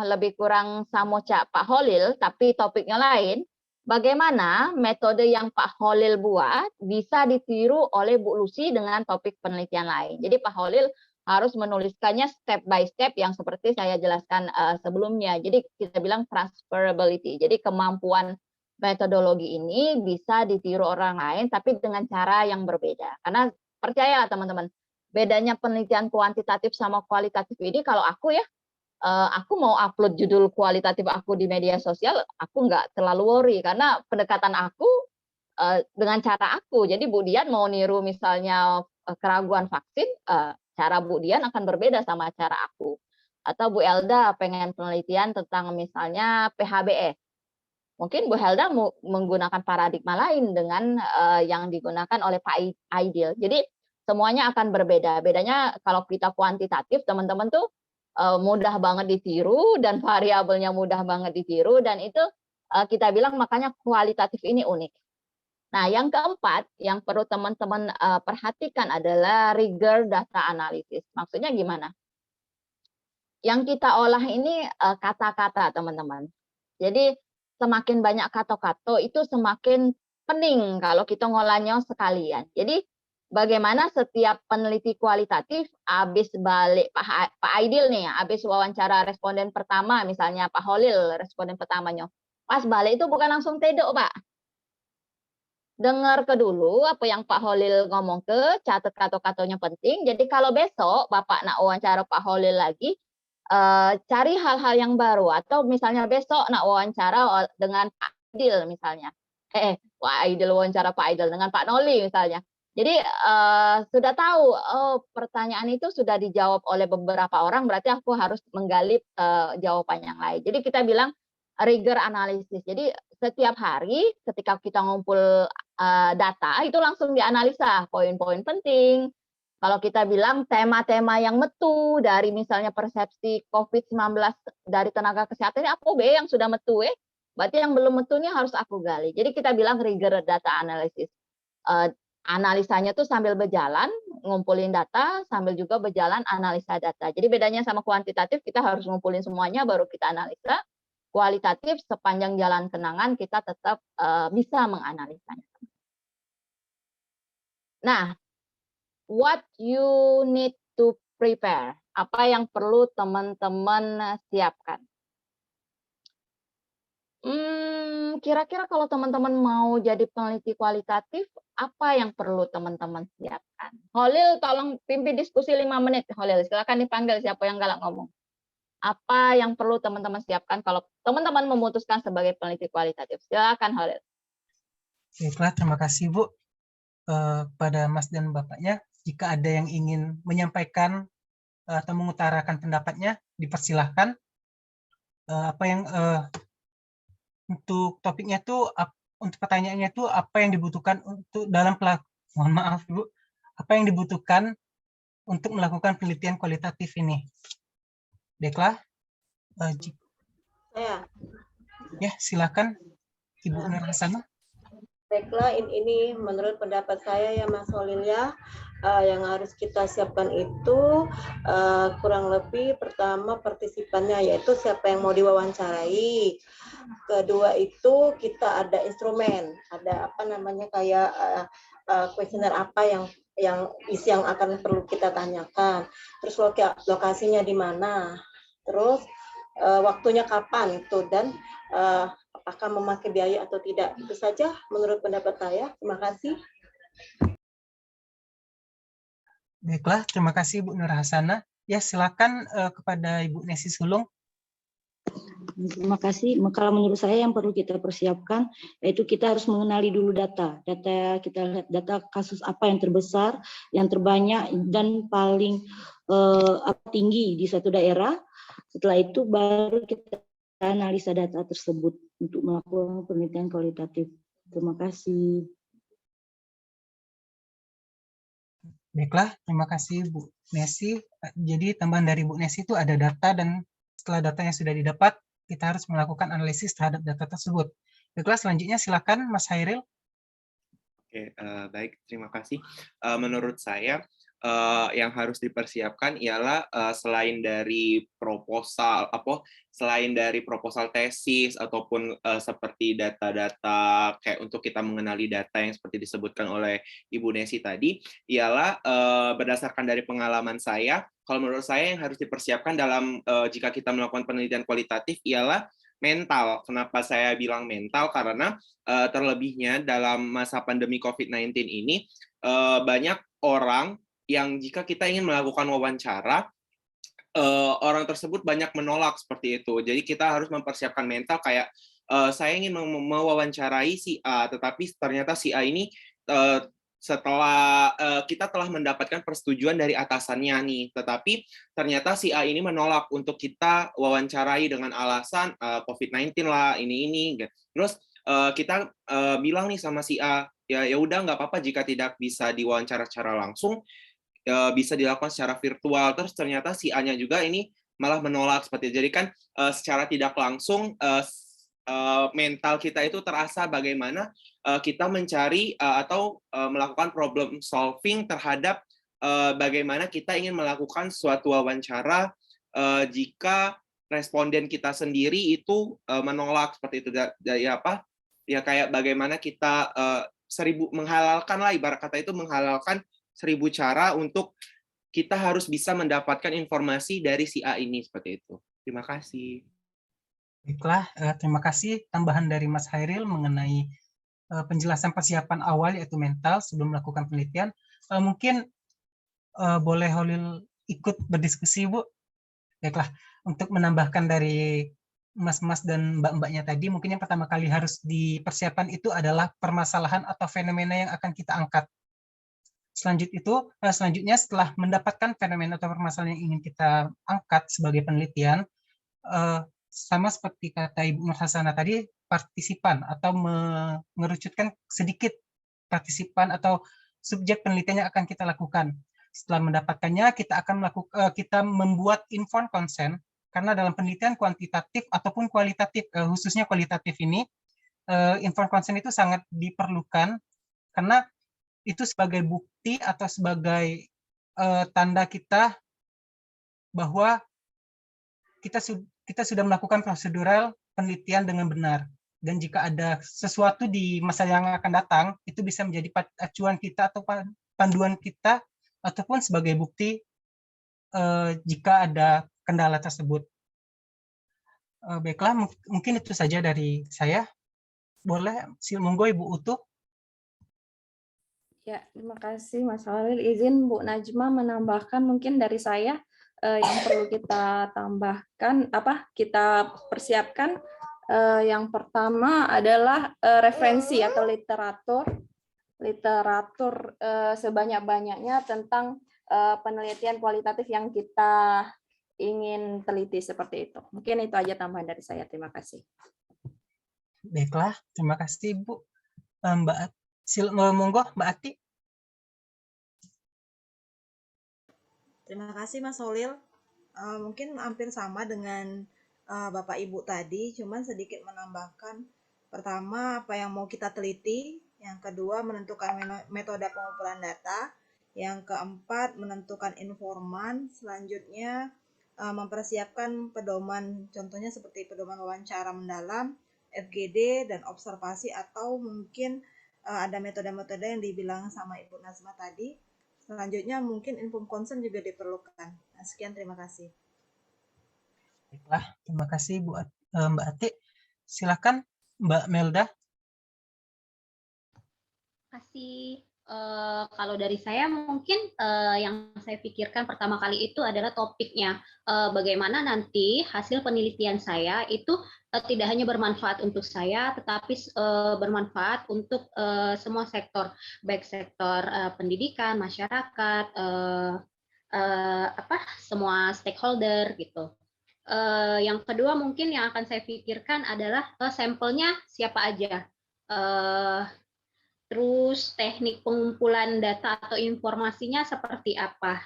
lebih kurang sama Cak Pak Holil, tapi topiknya lain, bagaimana metode yang Pak Holil buat bisa ditiru oleh Bu Lucy dengan topik penelitian lain. Jadi Pak Holil harus menuliskannya step by step yang seperti saya jelaskan sebelumnya. Jadi kita bilang transferability. Jadi kemampuan metodologi ini bisa ditiru orang lain tapi dengan cara yang berbeda. Karena percayalah teman-teman, bedanya penelitian kuantitatif sama kualitatif ini, kalau aku ya, aku mau upload judul kualitatif aku di media sosial, aku nggak terlalu worry karena pendekatan aku dengan cara aku. Jadi Bu Dian mau niru misalnya keraguan vaksin, cara Bu Dian akan berbeda sama cara aku. Atau Bu Elda pengen penelitian tentang misalnya PHBS. Mungkin Bu Helda menggunakan paradigma lain dengan yang digunakan oleh Pak Aidil. Jadi semuanya akan berbeda. Bedanya kalau kita kuantitatif, teman-teman tuh mudah banget ditiru dan variabelnya mudah banget ditiru, dan itu kita bilang makanya kualitatif ini unik. Nah, yang keempat yang perlu teman-teman perhatikan adalah rigor data analysis. Maksudnya gimana? Yang kita olah ini kata-kata, teman-teman. Jadi semakin banyak kata-kata itu semakin pening kalau kita ngolahnya sekalian. Jadi bagaimana setiap peneliti kualitatif habis balik Pak Aidil nih, habis wawancara responden pertama, misalnya Pak Holil responden pertamanya, pas balik itu bukan langsung tedok Pak. Dengar ke dulu apa yang Pak Holil ngomong catat kata-katanya penting. Jadi kalau besok Bapak nak wawancara Pak Holil lagi, cari hal-hal yang baru, atau misalnya besok nak wawancara dengan Pak Aidil misalnya, Pak Aidil wawancara Pak Aidil dengan Pak Noli misalnya. Jadi sudah tahu, oh pertanyaan itu sudah dijawab oleh beberapa orang, berarti aku harus menggali jawaban yang lain. Jadi kita bilang rigor analisis. Jadi setiap hari ketika kita ngumpul data itu langsung dianalisa poin-poin penting. Kalau kita bilang tema-tema yang metu dari misalnya persepsi COVID-19 dari tenaga kesehatan, ini aku yang sudah metu berarti yang belum metu ini harus aku gali. Jadi kita bilang rigor data analysis. Analisanya tuh sambil berjalan, ngumpulin data, sambil juga berjalan analisa data. Jadi bedanya sama kuantitatif, kita harus ngumpulin semuanya baru kita analisa. Kualitatif, sepanjang jalan kenangan kita tetap bisa menganalisanya. Nah, what you need to prepare, apa yang perlu teman-teman siapkan. Kira-kira kalau teman-teman mau jadi peneliti kualitatif, apa yang perlu teman-teman siapkan? Holil, tolong pimpin diskusi 5 menit. Holil, silakan dipanggil siapa yang galak ngomong. Apa yang perlu teman-teman siapkan kalau teman-teman memutuskan sebagai peneliti kualitatif? Silakan Holil. Baiklah, terima kasih Bu. Pada Mas dan Bapaknya, jika ada yang ingin menyampaikan atau mengutarakan pendapatnya, dipersilahkan. Untuk topiknya tuh, untuk pertanyaannya tuh apa yang dibutuhkan untuk dalam mohon maaf Bu, apa yang dibutuhkan untuk melakukan penelitian kualitatif ini? Baiklah, ya silakan Ibu Nur Hasanah. Baiklah, ini menurut pendapat saya ya Mas Holil ya, yang harus kita siapkan itu kurang lebih pertama partisipannya, yaitu siapa yang mau diwawancarai. Kedua itu kita ada instrumen, ada apa namanya kayak kuesioner apa yang akan perlu kita tanyakan. Terus lokasinya di mana. Terus waktunya kapan itu, dan apakah memakai biaya atau tidak. Itu saja menurut pendapat saya. Terima kasih. Baiklah, terima kasih Bu Nur Hasanah. Ya, silakan kepada Ibu Nesi Sulung. Terima kasih. Kalau menurut saya yang perlu kita persiapkan yaitu kita harus mengenali dulu data. Kita lihat data kasus apa yang terbesar, yang terbanyak dan paling tinggi di suatu daerah. Setelah itu baru kita analisa data tersebut untuk melakukan penelitian kualitatif. Terima kasih. Baiklah, terima kasih Bu Nesi. Jadi tambahan dari Bu Nesi itu ada data, dan setelah datanya sudah didapat, kita harus melakukan analisis terhadap data tersebut. Baiklah, selanjutnya silakan Mas Hairil. Oke, baik, terima kasih. Menurut saya, yang harus dipersiapkan ialah selain dari proposal tesis ataupun seperti data-data kayak untuk kita mengenali data yang seperti disebutkan oleh Ibu Nesi tadi, ialah berdasarkan dari pengalaman saya, kalau menurut saya yang harus dipersiapkan dalam jika kita melakukan penelitian kualitatif ialah mental. Kenapa saya bilang mental? Karena terlebihnya dalam masa pandemi COVID-19 ini banyak orang yang jika kita ingin melakukan wawancara, orang tersebut banyak menolak seperti itu. Jadi kita harus mempersiapkan mental kayak saya ingin mewawancarai si A, tetapi ternyata si A ini setelah kita telah mendapatkan persetujuan dari atasannya nih, tetapi ternyata si A ini menolak untuk kita wawancarai dengan alasan COVID-19 lah, ini. Terus kita bilang nih sama si A, ya udah nggak apa-apa jika tidak bisa diwawancara secara langsung, bisa dilakukan secara virtual. Terus ternyata si A-nya juga ini malah menolak seperti itu. Jadi kan secara tidak langsung mental kita itu terasa bagaimana kita mencari atau melakukan problem solving terhadap bagaimana kita ingin melakukan suatu wawancara jika responden kita sendiri itu menolak seperti itu. Ya kayak bagaimana kita menghalalkan lah, ibarat kata itu menghalalkan 1000 cara untuk kita harus bisa mendapatkan informasi dari si A ini seperti itu. Terima kasih. Baiklah, terima kasih tambahan dari Mas Hairil mengenai penjelasan persiapan awal yaitu mental sebelum melakukan penelitian. Mungkin boleh Holil ikut berdiskusi, Bu. Baiklah, untuk menambahkan dari mas-mas dan mbak-mbaknya tadi, mungkin yang pertama kali harus dipersiapkan itu adalah permasalahan atau fenomena yang akan kita angkat. Selanjutnya setelah mendapatkan fenomena atau permasalahan yang ingin kita angkat sebagai penelitian, sama seperti kata Ibu Nur Hasana tadi, partisipan atau mengerucutkan sedikit partisipan atau subjek penelitian yang akan kita lakukan. Setelah mendapatkannya, kita membuat informed consent, karena dalam penelitian kuantitatif ataupun kualitatif, khususnya kualitatif ini, informed consent itu sangat diperlukan, karena itu sebagai bukti atau sebagai tanda kita bahwa kita sudah melakukan prosedural penelitian dengan benar. Dan jika ada sesuatu di masa yang akan datang, itu bisa menjadi acuan kita atau panduan kita, ataupun sebagai bukti jika ada kendala tersebut. Baiklah, mungkin itu saja dari saya. Boleh, monggo Ibu Utuh. Ya, terima kasih Mas Halil. Izin Bu Najma menambahkan mungkin dari saya yang perlu kita tambahkan, kita persiapkan. Yang pertama adalah referensi atau literatur sebanyak-banyaknya tentang penelitian kualitatif yang kita ingin teliti seperti itu. Mungkin itu aja tambahan dari saya. Terima kasih. Baiklah, terima kasih Bu. Monggo Mbak Ati. Terima kasih Mas Holil. Mungkin hampir sama dengan Bapak Ibu tadi, cuman sedikit menambahkan. Pertama, apa yang mau kita teliti. Yang kedua, menentukan metode pengumpulan data. Yang keempat, menentukan informan. Selanjutnya, mempersiapkan pedoman, contohnya seperti pedoman wawancara mendalam, FGD, dan observasi, atau mungkin ada metode-metode yang dibilang sama Ibu Nazma tadi. Selanjutnya mungkin informed consent juga diperlukan. Nah, sekian, terima kasih. Baiklah, terima kasih Mbak Ati. Silakan Mbak Melda. Terima kasih. Kalau dari saya mungkin yang saya pikirkan pertama kali itu adalah topiknya. Bagaimana nanti hasil penelitian saya itu tidak hanya bermanfaat untuk saya, tetapi bermanfaat untuk semua sektor, baik sektor pendidikan, masyarakat, semua stakeholder gitu. Yang kedua mungkin yang akan saya pikirkan adalah sampelnya siapa aja. Terus teknik pengumpulan data atau informasinya seperti apa.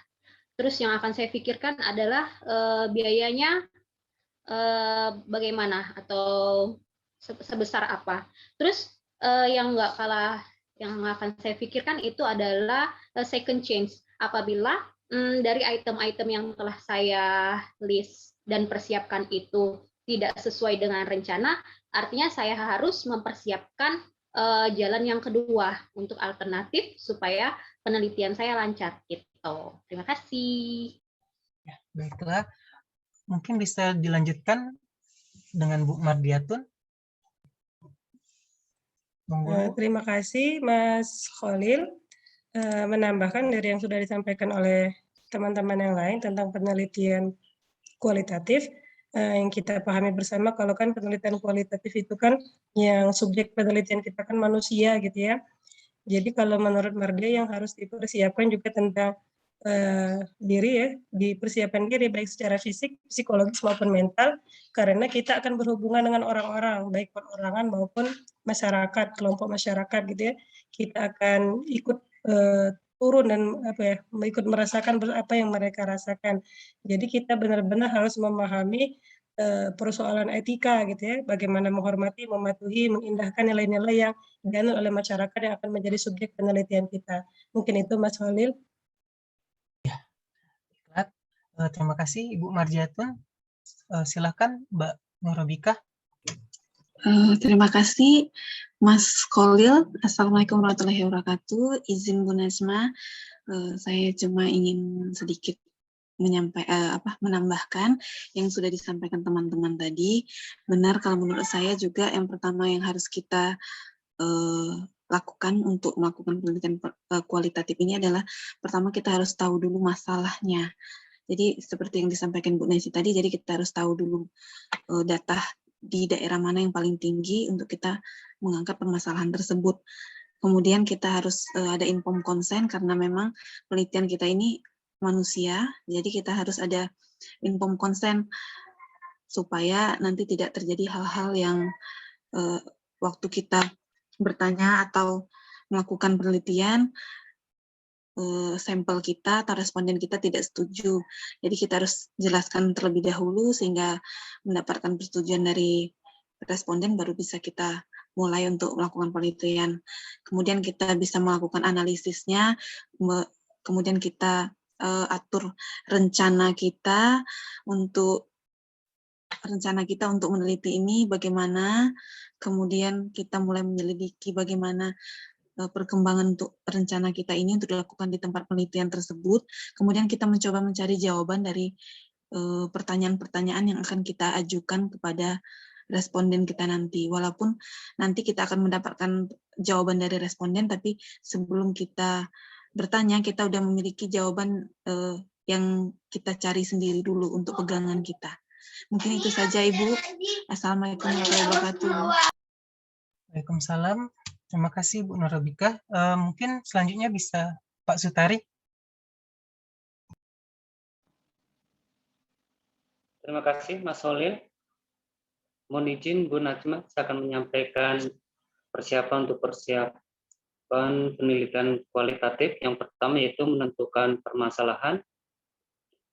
Terus yang akan saya pikirkan adalah biayanya bagaimana atau sebesar apa. Terus yang nggak kalah yang akan saya pikirkan itu adalah second change. Apabila dari item-item yang telah saya list dan persiapkan itu tidak sesuai dengan rencana, artinya saya harus mempersiapkan jalan yang kedua untuk alternatif supaya penelitian saya lancar gitu. Terima kasih. Ya, baiklah. Mungkin bisa dilanjutkan dengan Bu Mardiatun. Monggo, Bu. Terima kasih Mas Khalil. Menambahkan dari yang sudah disampaikan oleh teman-teman yang lain tentang penelitian kualitatif, yang kita pahami bersama kalau kan penelitian kualitatif itu kan yang subjek penelitian kita kan manusia gitu ya. Jadi kalau menurut Mardia yang harus dipersiapkan juga tentang diri ya, dipersiapkan diri baik secara fisik, psikologis maupun mental, karena kita akan berhubungan dengan orang-orang, baik perorangan maupun masyarakat, kelompok masyarakat gitu ya. Kita akan ikut turun dan ikut merasakan apa yang mereka rasakan. Jadi kita benar-benar harus memahami persoalan etika gitu ya, bagaimana menghormati, mematuhi, mengindahkan nilai-nilai yang dianut oleh masyarakat yang akan menjadi subjek penelitian kita. Mungkin itu Mas Khalil. Terima kasih Ibu Mardiatun. Silakan Mbak Nurobika. Terima kasih Mas Khalil. Assalamualaikum warahmatullahi wabarakatuh. Izin Bu Najma, saya cuma ingin sedikit menambahkan yang sudah disampaikan teman-teman tadi. Benar kalau menurut saya juga yang pertama yang harus kita lakukan untuk melakukan penelitian kualitatif ini adalah pertama kita harus tahu dulu masalahnya. Jadi seperti yang disampaikan Bu Nancy tadi, jadi kita harus tahu dulu data di daerah mana yang paling tinggi untuk kita mengangkat permasalahan tersebut. Kemudian kita harus ada informed consent karena memang penelitian kita ini manusia, jadi kita harus ada informed consent supaya nanti tidak terjadi hal-hal yang waktu kita bertanya atau melakukan penelitian, sampel kita atau responden kita tidak setuju. Jadi kita harus jelaskan terlebih dahulu sehingga mendapatkan persetujuan dari responden baru bisa kita mulai untuk melakukan penelitian. Kemudian kita bisa melakukan analisisnya, kemudian kita atur rencana kita untuk meneliti ini bagaimana, kemudian kita mulai menyelidiki bagaimana perkembangan untuk rencana kita ini untuk dilakukan di tempat penelitian tersebut. Kemudian kita mencoba mencari jawaban dari pertanyaan-pertanyaan yang akan kita ajukan kepada responden kita nanti. Walaupun nanti kita akan mendapatkan jawaban dari responden, tapi sebelum kita bertanya, kita sudah memiliki jawaban yang kita cari sendiri dulu untuk pegangan kita. Mungkin itu saja, Ibu. Assalamualaikum warahmatullahi wabarakatuh. Waalaikumsalam. Terima kasih Bu Nurobika. Mungkin selanjutnya bisa Pak Sutari. Terima kasih Mas Khalil. Mohon izin Bu Najma, saya akan menyampaikan persiapan penelitian kualitatif. Yang pertama yaitu menentukan permasalahan.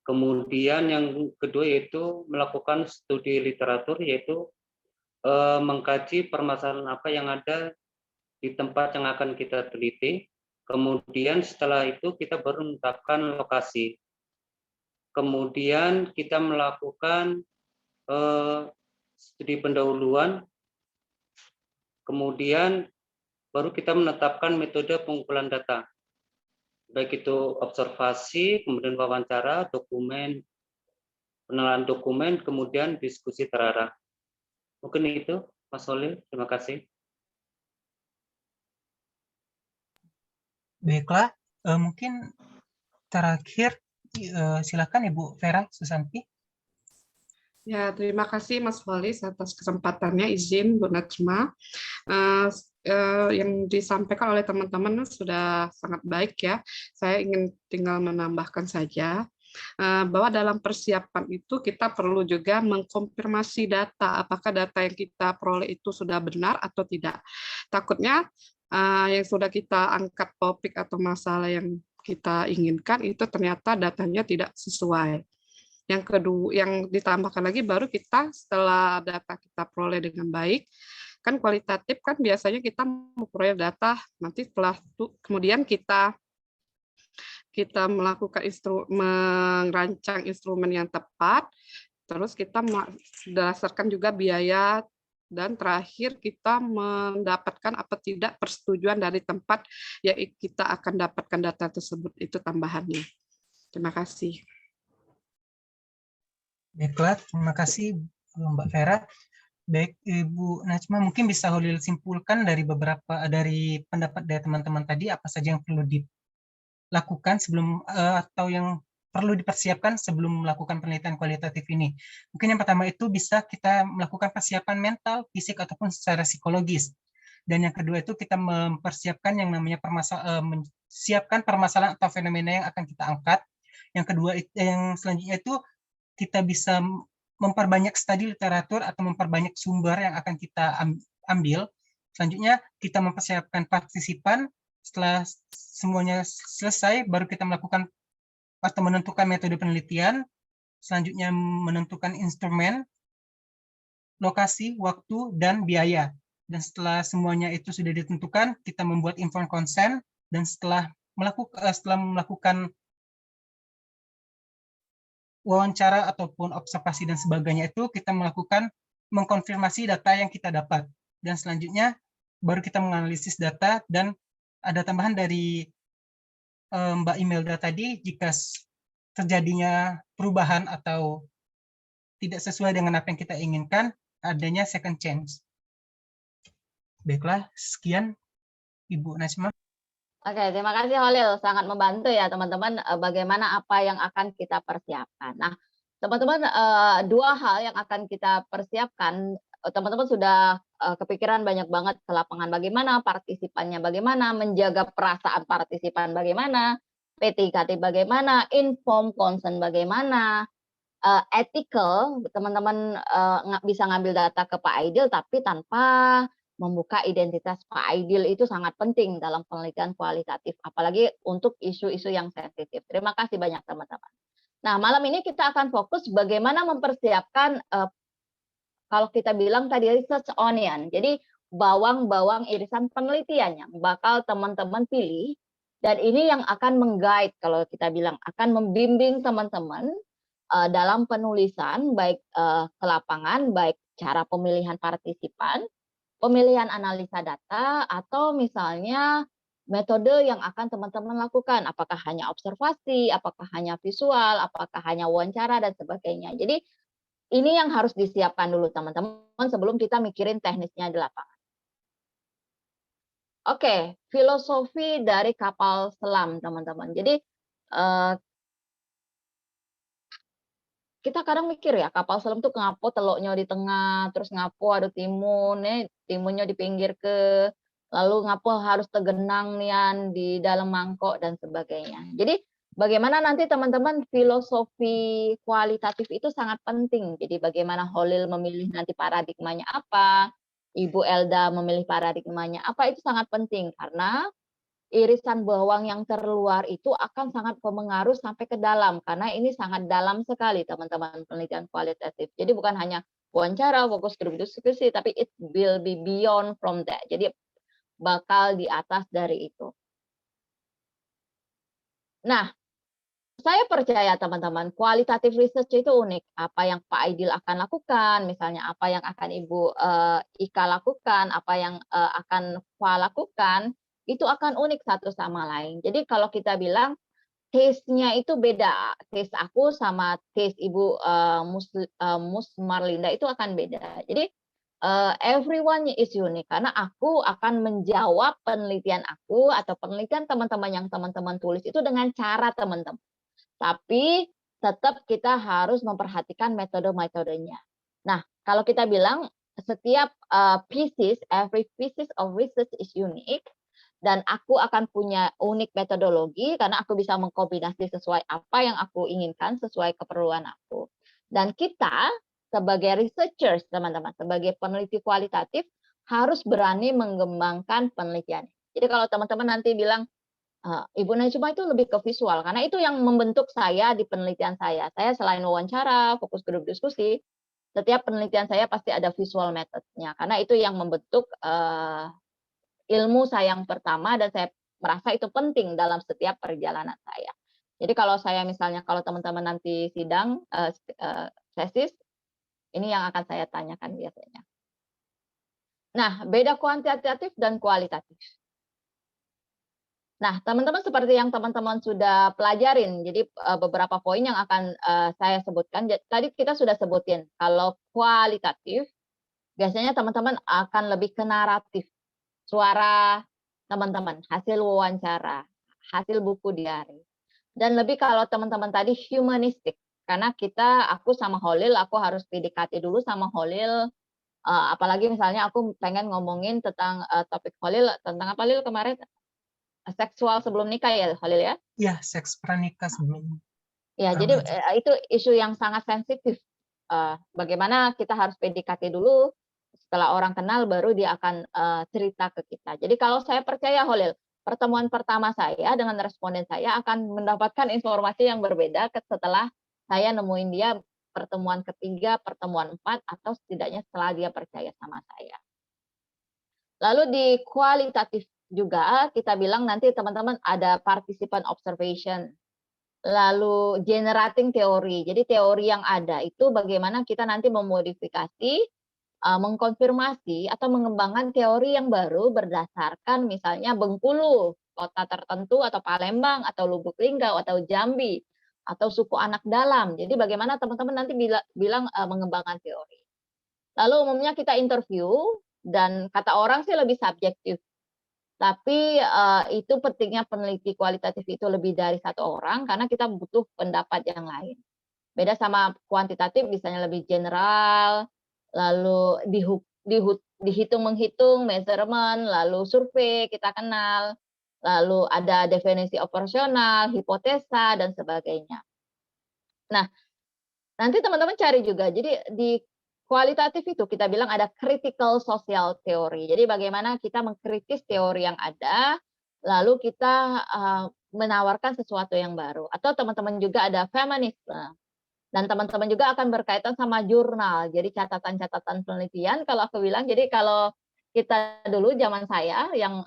Kemudian yang kedua yaitu melakukan studi literatur, yaitu mengkaji permasalahan apa yang ada di tempat yang akan kita teliti. Kemudian setelah itu kita baru menetapkan lokasi. Kemudian kita melakukan studi pendahuluan. Kemudian baru kita menetapkan metode pengumpulan data. Baik itu observasi, kemudian wawancara, dokumen, penilaian dokumen, kemudian diskusi terarah. Mungkin itu, Mas Khalil. Terima kasih. Baiklah, mungkin terakhir silakan Ibu Vera Susanti. Ya, terima kasih Mas Khalil atas kesempatannya. Izin Bu Najma. Yang disampaikan oleh teman-teman sudah sangat baik ya. Saya ingin tinggal menambahkan saja bahwa dalam persiapan itu kita perlu juga mengkonfirmasi data, apakah data yang kita peroleh itu sudah benar atau tidak. Takutnya yang sudah kita angkat topik atau masalah yang kita inginkan itu ternyata datanya tidak sesuai. Yang kedua, yang ditambahkan lagi baru kita setelah data kita peroleh dengan baik, kan kualitatif kan biasanya kita memperoleh data, nanti setelah itu kemudian kita melakukan merancang instrumen yang tepat, terus kita berdasarkan juga biaya, dan terakhir kita mendapatkan apa tidak persetujuan dari tempat yang kita akan dapatkan data tersebut, itu tambahannya. Terima kasih. Baiklah, terima kasih Mbak Vera. Baik, Ibu Najma, mungkin bisa Holil simpulkan dari pendapat dari teman-teman tadi apa saja yang perlu dilakukan sebelum atau yang perlu dipersiapkan sebelum melakukan penelitian kualitatif ini. Mungkin yang pertama itu bisa kita melakukan persiapan mental, fisik ataupun secara psikologis. Dan yang kedua itu kita mempersiapkan yang namanya menyiapkan permasalahan atau fenomena yang akan kita angkat. Yang kedua, yang selanjutnya itu kita bisa memperbanyak studi literatur atau memperbanyak sumber yang akan kita ambil. Selanjutnya, kita mempersiapkan partisipan. Setelah semuanya selesai, baru kita melakukan atau menentukan metode penelitian. Selanjutnya, menentukan instrumen, lokasi, waktu, dan biaya. Dan setelah semuanya itu sudah ditentukan, kita membuat informed consent. Dan setelah melakukan wawancara ataupun observasi dan sebagainya itu kita mengkonfirmasi data yang kita dapat, dan selanjutnya baru kita menganalisis data. Dan ada tambahan dari Mbak Imelda tadi, jika terjadinya perubahan atau tidak sesuai dengan apa yang kita inginkan, adanya second chance. Baiklah, sekian Ibu Najma. Oke, terima kasih Holil. Sangat membantu ya teman-teman bagaimana apa yang akan kita persiapkan. Nah, teman-teman, dua hal yang akan kita persiapkan, teman-teman sudah kepikiran banyak banget ke lapangan bagaimana, partisipannya bagaimana, menjaga perasaan partisipan bagaimana, PTKT bagaimana, informed consent bagaimana, ethical, teman-teman bisa ngambil data ke Pak Aidil tapi tanpa membuka identitas Pak Aidil, itu sangat penting dalam penelitian kualitatif, apalagi untuk isu-isu yang sensitif. Terima kasih banyak teman-teman. Nah, malam ini kita akan fokus bagaimana mempersiapkan, kalau kita bilang tadi research onion, jadi bawang-bawang irisan penelitian yang bakal teman-teman pilih, dan ini yang akan meng-guide, kalau kita bilang akan membimbing teman-teman dalam penulisan, baik ke lapangan, baik cara pemilihan partisipan, pemilihan analisa data, atau misalnya metode yang akan teman-teman lakukan, apakah hanya observasi, apakah hanya visual, apakah hanya wawancara, dan sebagainya. Jadi ini yang harus disiapkan dulu teman-teman sebelum kita mikirin teknisnya di lapangan. Oke, filosofi dari kapal selam teman-teman. Jadi kita kadang mikir ya, kapal selam tuh ngapo teloknya di tengah, terus ngapo ada timunnya di pinggir ke, lalu ngapo harus tegenang nian di dalam mangkok dan sebagainya. Jadi bagaimana nanti teman-teman filosofi kualitatif itu sangat penting. Jadi bagaimana Holil memilih nanti paradigmanya apa, Ibu Elda memilih paradigmanya apa, itu sangat penting karena irisan bawang yang terluar itu akan sangat mempengaruhi sampai ke dalam, karena ini sangat dalam sekali teman-teman penelitian kualitatif. Jadi bukan hanya wawancara, fokus grup diskusi, tapi it will be beyond from that. Jadi bakal di atas dari itu. Nah, saya percaya teman-teman, kualitatif research itu unik. Apa yang Pak Aidil akan lakukan, misalnya apa yang akan Ibu Ika lakukan, apa yang akan Fa lakukan, itu akan unik satu sama lain. Jadi kalau kita bilang taste-nya itu beda, taste aku sama taste Ibu Mus Marlinda itu akan beda. Jadi everyone is unique karena aku akan menjawab penelitian aku atau penelitian teman-teman yang teman-teman tulis itu dengan cara teman-teman. Tapi tetap kita harus memperhatikan metode-metodenya. Nah, kalau kita bilang setiap every pieces of research is unique, dan aku akan punya unik metodologi karena aku bisa mengkombinasi sesuai apa yang aku inginkan, sesuai keperluan aku. Dan kita sebagai researchers, teman-teman, sebagai peneliti kualitatif, harus berani mengembangkan penelitian. Jadi kalau teman-teman nanti bilang, Ibu Najma itu lebih ke visual, karena itu yang membentuk saya di penelitian saya. Saya selain wawancara, fokus grup diskusi, setiap penelitian saya pasti ada visual methodnya, karena itu yang membentuk ilmu saya yang pertama, dan saya merasa itu penting dalam setiap perjalanan saya. Jadi kalau saya misalnya, kalau teman-teman nanti sidang, tesis, ini yang akan saya tanyakan biasanya. Nah, beda kuantitatif dan kualitatif. Nah, teman-teman seperti yang teman-teman sudah pelajarin, jadi beberapa poin yang akan saya sebutkan. Tadi kita sudah sebutin, kalau kualitatif, biasanya teman-teman akan lebih ke naratif, suara teman-teman, hasil wawancara, hasil buku diari. Dan lebih kalau teman-teman tadi humanistik, karena aku sama Holil, aku harus PDKT dulu sama Holil, apalagi misalnya aku pengen ngomongin tentang topik Holil, tentang apa Lil kemarin? Seksual sebelum nikah ya, Holil ya? Ya, seks pranikah sebelum. Ya, jadi itu isu yang sangat sensitif. Bagaimana kita harus PDKT dulu, setelah orang kenal baru dia akan cerita ke kita. Jadi kalau saya percaya Holil, pertemuan pertama saya dengan responden saya akan mendapatkan informasi yang berbeda setelah saya nemuin dia pertemuan ketiga, pertemuan 4, atau setidaknya setelah dia percaya sama saya. Lalu di kualitatif juga kita bilang nanti teman-teman ada participant observation, lalu generating teori. Jadi teori yang ada itu bagaimana kita nanti memodifikasi, mengkonfirmasi atau mengembangkan teori yang baru berdasarkan misalnya Bengkulu, kota tertentu, atau Palembang, atau Lubuk Linggau, atau Jambi, atau suku anak dalam. Jadi bagaimana teman-teman nanti bilang mengembangkan teori. Lalu umumnya kita interview, dan kata orang sih lebih subjektif. Tapi itu pentingnya peneliti kualitatif itu lebih dari satu orang, karena kita butuh pendapat yang lain. Beda sama kuantitatif, misalnya lebih general, lalu dihitung-menghitung, measurement, lalu survei, kita kenal, lalu ada definisi operasional, hipotesa, dan sebagainya. Nah, nanti teman-teman cari juga, jadi di kualitatif itu kita bilang ada critical social theory. Jadi bagaimana kita mengkritis teori yang ada, lalu kita menawarkan sesuatu yang baru. Atau teman-teman juga ada feminisme. Dan teman-teman juga akan berkaitan sama jurnal. Jadi catatan-catatan penelitian, kalau aku bilang, jadi kalau kita dulu zaman saya yang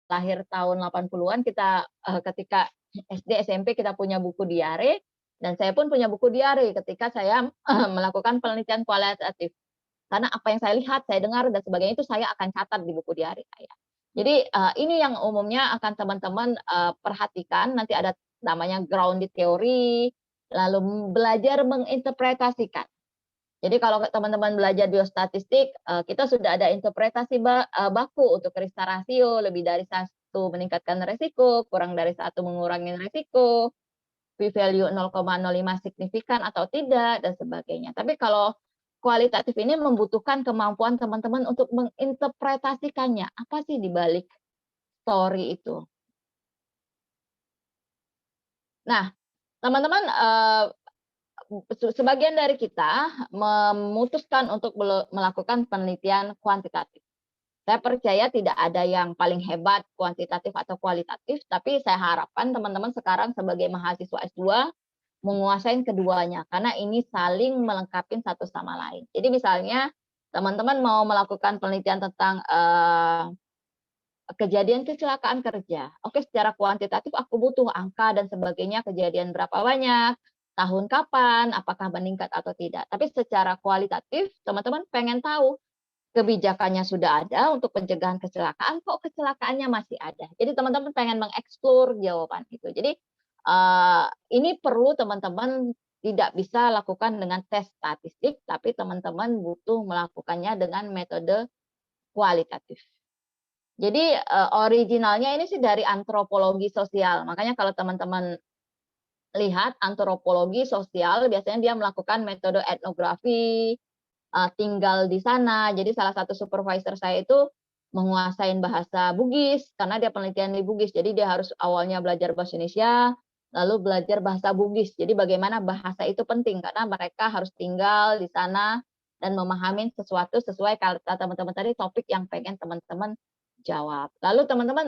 lahir tahun 80-an, kita ketika SD, SMP kita punya buku diare. Dan saya pun punya buku diari ketika saya melakukan penelitian kualitatif. Karena apa yang saya lihat, saya dengar, dan sebagainya itu saya akan catat di buku diari saya. Jadi ini yang umumnya akan teman-teman perhatikan. Nanti ada namanya grounded theory, lalu belajar menginterpretasikan. Jadi kalau teman-teman belajar biostatistik, kita sudah ada interpretasi baku untuk Krista rasio, lebih dari 1 meningkatkan resiko, kurang dari 1 mengurangi resiko, p-value 0,05 signifikan atau tidak, dan sebagainya. Tapi kalau kualitatif ini membutuhkan kemampuan teman-teman untuk menginterpretasikannya. Apa sih di balik story itu? Nah, teman-teman, sebagian dari kita memutuskan untuk melakukan penelitian kuantitatif. Saya percaya tidak ada yang paling hebat kuantitatif atau kualitatif, tapi saya harapkan teman-teman sekarang sebagai mahasiswa S2 menguasai keduanya, karena ini saling melengkapi satu sama lain. Jadi misalnya teman-teman mau melakukan penelitian tentang kejadian kecelakaan kerja. Oke, secara kuantitatif aku butuh angka dan sebagainya, kejadian berapa banyak, tahun kapan, apakah meningkat atau tidak. Tapi secara kualitatif teman-teman pengen tahu, kebijakannya sudah ada untuk pencegahan kecelakaan, kok kecelakaannya masih ada. Jadi teman-teman pengen mengeksplor jawaban itu. Jadi ini perlu teman-teman tidak bisa lakukan dengan tes statistik, tapi teman-teman butuh melakukannya dengan metode kualitatif. Jadi originalnya ini sih dari antropologi sosial. Makanya kalau teman-teman lihat antropologi sosial, biasanya dia melakukan metode etnografi, tinggal di sana. Jadi salah satu supervisor saya itu menguasai bahasa Bugis karena dia penelitian di Bugis. Jadi dia harus awalnya belajar bahasa Indonesia, lalu belajar bahasa Bugis. Jadi bagaimana bahasa itu penting karena mereka harus tinggal di sana dan memahami sesuatu sesuai kata teman-teman tadi topik yang pengen teman-teman jawab. Lalu teman-teman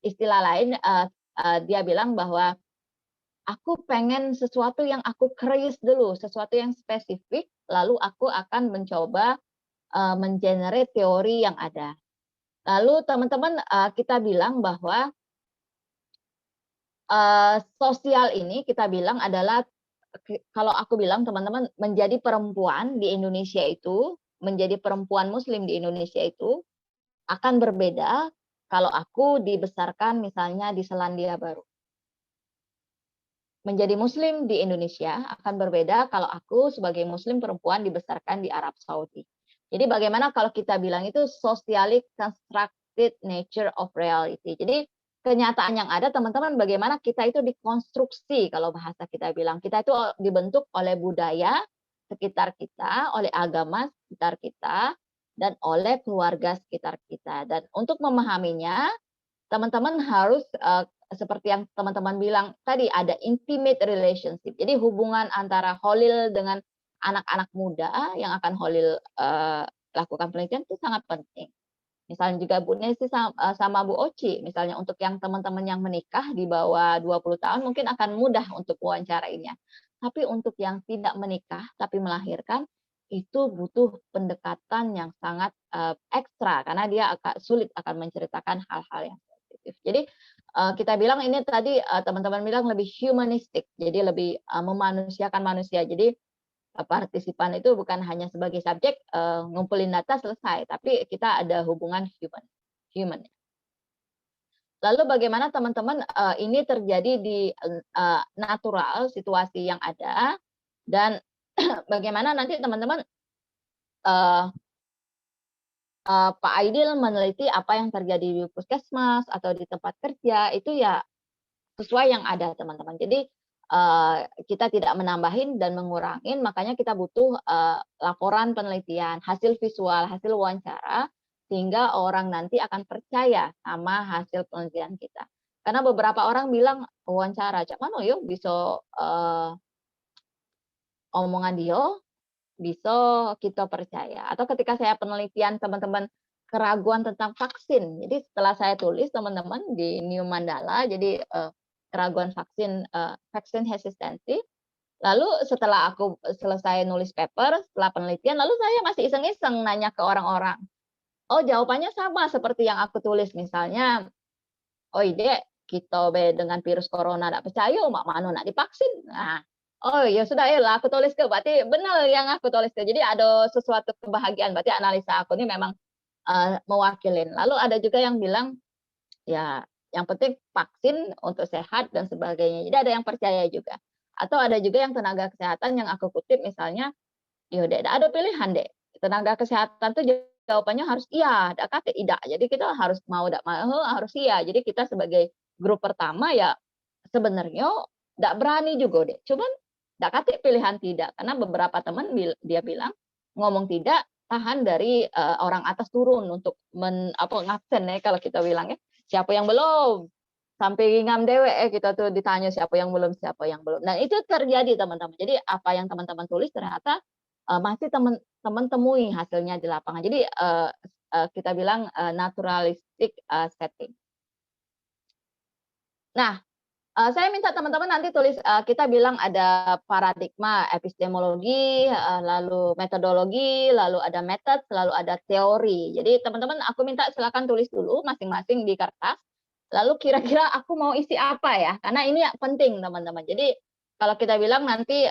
istilah lain dia bilang bahwa aku pengen sesuatu yang aku create dulu, sesuatu yang spesifik, lalu aku akan mencoba mengenerate teori yang ada. Lalu teman-teman kita bilang bahwa sosial ini kita bilang adalah, kalau aku bilang teman-teman, menjadi perempuan di Indonesia itu, menjadi perempuan Muslim di Indonesia itu akan berbeda kalau aku dibesarkan misalnya di Selandia Baru. Menjadi Muslim di Indonesia akan berbeda kalau aku sebagai Muslim perempuan dibesarkan di Arab Saudi. Jadi bagaimana kalau kita bilang itu socially constructed nature of reality. Jadi kenyataan yang ada teman-teman, bagaimana kita itu dikonstruksi, kalau bahasa kita bilang. Kita itu dibentuk oleh budaya sekitar kita, oleh agama sekitar kita, dan oleh keluarga sekitar kita. Dan untuk memahaminya, teman-teman harus seperti yang teman-teman bilang tadi, ada intimate relationship. Jadi hubungan antara Holil dengan anak-anak muda yang akan Holil lakukan penelitian itu sangat penting. Misalnya juga Bu Nesi sama Bu Oci, misalnya untuk yang teman-teman yang menikah di bawah 20 tahun mungkin akan mudah untuk wawancarainya. Tapi untuk yang tidak menikah tapi melahirkan, itu butuh pendekatan yang sangat ekstra, karena dia sulit akan menceritakan hal-hal yang sensitif. Jadi kita bilang ini tadi teman-teman bilang lebih humanistik, jadi lebih memanusiakan manusia. Jadi partisipan itu bukan hanya sebagai subjek ngumpulin data selesai, tapi kita ada hubungan human. Lalu bagaimana teman-teman ini terjadi di natural, situasi yang ada, dan bagaimana nanti teman-teman Pak Aidil meneliti apa yang terjadi di puskesmas atau di tempat kerja, itu ya sesuai yang ada teman-teman. Jadi kita tidak menambahin dan mengurangin, makanya kita butuh laporan penelitian, hasil visual, hasil wawancara, sehingga orang nanti akan percaya sama hasil penelitian kita. Karena beberapa orang bilang wawancara, cak mana yo bisa omongan dia, bisa kita percaya. Atau ketika saya penelitian teman-teman keraguan tentang vaksin, jadi setelah saya tulis teman-teman di New Mandala, jadi keraguan vaksin hesitancy. Lalu setelah aku selesai nulis paper, setelah penelitian, lalu saya masih iseng-iseng nanya ke orang-orang. Oh, jawabannya sama seperti yang aku tulis, misalnya, oh ide kita dengan virus corona tidak percaya, mak mana nak divaksin. Nah, oh ya sudah ya lah, aku tulis ke, berarti benar yang aku tulis ke. Jadi ada sesuatu kebahagiaan, berarti analisa aku ini memang mewakilin. Lalu ada juga yang bilang, ya yang penting vaksin untuk sehat dan sebagainya. Jadi ada yang percaya juga. Atau ada juga yang tenaga kesehatan yang aku kutip misalnya, ya udah ada pilihan deh. Tenaga kesehatan tuh jawabannya harus iya, tidak kata tidak. Jadi kita harus mau tidak mau harus iya. Jadi kita sebagai grup pertama ya sebenarnya tidak berani juga deh. Cuman tidak kata pilihan tidak, karena beberapa teman dia bilang ngomong tidak tahan dari orang atas turun untuk ngabsen ya kalau kita bilang ya. Siapa yang belum? Sampai ngam dewe kita tuh ditanya siapa yang belum. Nah, itu terjadi teman-teman. Jadi apa yang teman-teman tulis ternyata masih teman-teman temui hasilnya di lapangan. Jadi kita bilang naturalistic setting. Nah, saya minta teman-teman nanti tulis, kita bilang ada paradigma epistemologi, lalu metodologi, lalu ada method, lalu ada teori. Jadi teman-teman aku minta silakan tulis dulu masing-masing di kertas. Lalu kira-kira aku mau isi apa ya? Karena ini penting teman-teman. Jadi kalau kita bilang nanti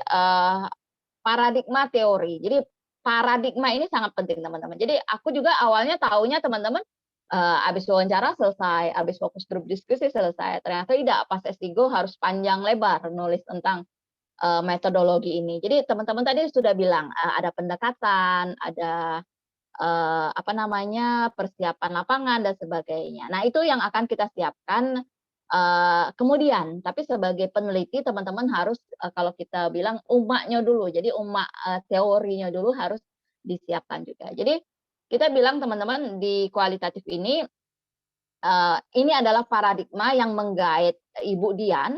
paradigma teori. Jadi paradigma ini sangat penting teman-teman. Jadi aku juga awalnya taunya teman-teman habis wawancara selesai, habis fokus grup diskusi selesai. Ternyata tidak, pas S3 harus panjang lebar nulis tentang metodologi ini. Jadi teman-teman tadi sudah bilang ada pendekatan, ada persiapan lapangan dan sebagainya. Nah, itu yang akan kita siapkan kemudian. Tapi sebagai peneliti teman-teman harus kalau kita bilang umaknya dulu. Jadi umak teorinya dulu harus disiapkan juga. Jadi kita bilang teman-teman di kualitatif ini adalah paradigma yang menggait Ibu Dian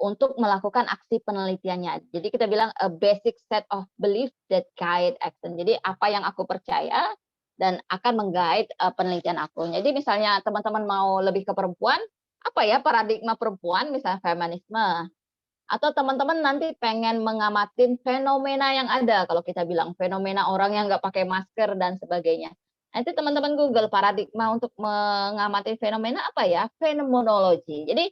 untuk melakukan aksi penelitiannya. Jadi kita bilang a basic set of belief that guide action. Jadi apa yang aku percaya dan akan menggait penelitian aku. Jadi misalnya teman-teman mau lebih ke perempuan, apa ya, paradigma perempuan, misalnya feminisme. Atau teman-teman nanti pengen mengamatin fenomena yang ada, kalau kita bilang fenomena orang yang nggak pakai masker dan sebagainya. Nanti teman-teman Google paradigma untuk mengamati fenomena apa ya, fenomenologi. Jadi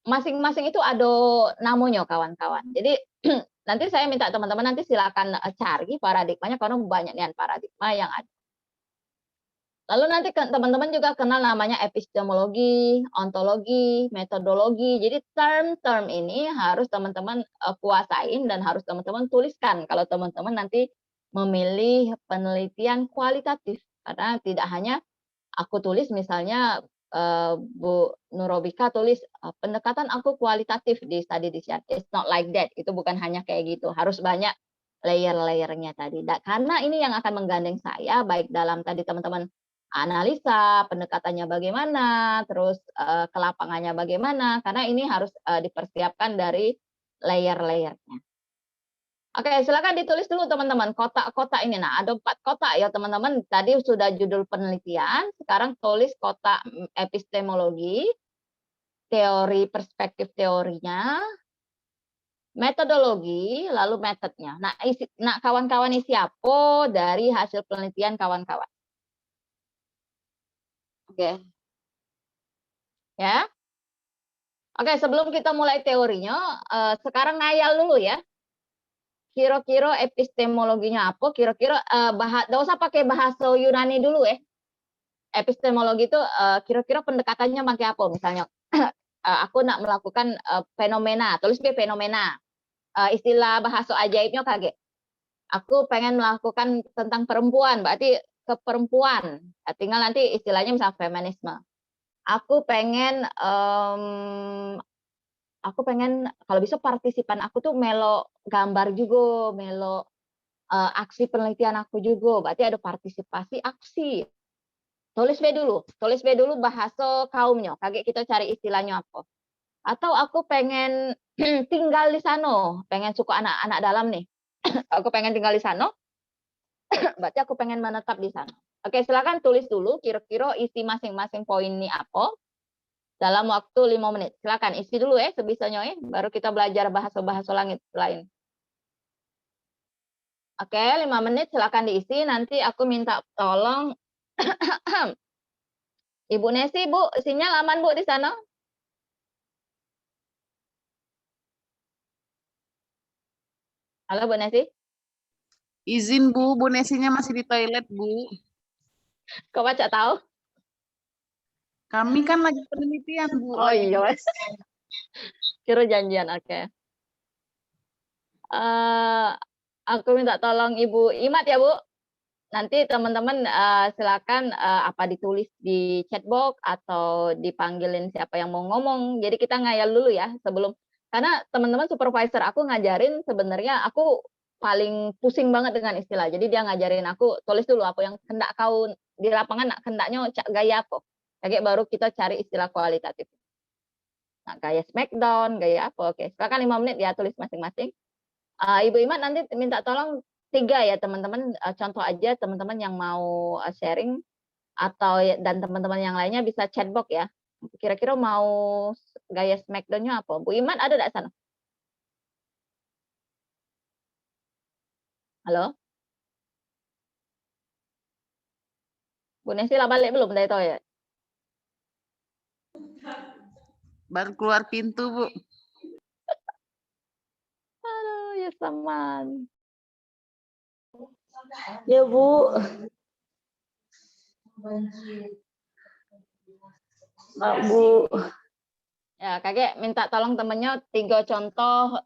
masing-masing itu ada namanya kawan-kawan. Jadi nanti saya minta teman-teman nanti silakan cari paradigmanya karena banyak nih paradigma yang ada. Lalu nanti teman-teman juga kenal namanya epistemologi, ontologi, metodologi. Jadi term-term ini harus teman-teman kuasain dan harus teman-teman tuliskan kalau teman-teman nanti memilih penelitian kualitatif. Karena tidak hanya aku tulis misalnya Bu Nurobika tulis pendekatan aku kualitatif di study discussion. It's not like that. Itu bukan hanya kayak gitu. Harus banyak layer-layernya tadi. Karena ini yang akan menggandeng saya baik dalam tadi teman-teman analisa, pendekatannya bagaimana, terus ke lapangannya bagaimana, karena ini harus dipersiapkan dari layer-layernya. Oke, silakan ditulis dulu teman-teman, kotak-kotak ini. Nah, ada 4 kotak ya teman-teman. Tadi sudah judul penelitian, sekarang tulis kotak epistemologi, teori perspektif teorinya, metodologi, lalu metodenya. Nah, kawan-kawan isi apa dari hasil penelitian kawan-kawan? Oke. Ya. Oke, sebelum kita mulai teorinya, sekarang ngayal dulu ya. Kira-kira epistemologinya apa? Kira-kira nggak usah pakai bahasa Yunani dulu ya. Epistemologi itu kira-kira pendekatannya pakai apa? Misalnya, aku nak melakukan fenomena, tulis B fenomena. Istilah bahasa ajaibnya kaget. Aku pengen melakukan tentang perempuan, berarti ke perempuan. Tinggal nanti istilahnya misalnya feminisme. Aku pengen kalau bisa partisipan aku tuh melo gambar juga, melo aksi penelitian aku juga. Berarti ada partisipasi aksi. Tulis B dulu bahasa kaumnya. Kaget kita cari istilahnya apa. Atau aku pengen tinggal di sana, pengen suka anak-anak dalam nih. Aku pengen tinggal di sana, berarti aku pengen menetap di sana. Oke, silakan tulis dulu kira-kira isi masing-masing poin ini apa. Dalam waktu 5 menit. Silakan isi dulu ya sebisanya ya, baru kita belajar bahasa-bahasa langit lain. Oke, 5 menit silakan diisi. Nanti aku minta tolong Ibu Nesi, Bu, sinyal aman Bu di sana? Halo Bu Nesi? Izin Bu, Bu Nesinya masih di toilet Bu. Kok baca tahu? Kami kan lagi penelitian Bu. Oh iya Mas. Kira janjian, oke. Aku minta tolong Ibu Imat ya Bu. Nanti teman-teman silakan apa ditulis di chat box atau dipanggilin siapa yang mau ngomong. Jadi kita ngayal dulu ya sebelum, karena teman-teman supervisor aku ngajarin sebenarnya aku paling pusing banget dengan istilah. Jadi dia ngajarin aku tulis dulu apa yang hendak kau di lapangan, hendaknya gaya apa. Kayak baru kita cari istilah kualitatif. Nah, gaya smackdown, gaya apa. Oke, silakan 5 menit ya tulis masing-masing. Ibu Imat nanti minta tolong 3 ya teman-teman, contoh aja teman-teman yang mau sharing atau dan teman-teman yang lainnya bisa chatbox ya. Kira-kira mau gaya smackdown-nya apa? Bu Imat ada enggak sana? Halo? Bu Nesi lah balik belum dari toilet? Baru keluar pintu Bu. Aduh, ya saman. Ya Bu. Mbak Bu. Ya, kakek minta tolong temennya 3 contoh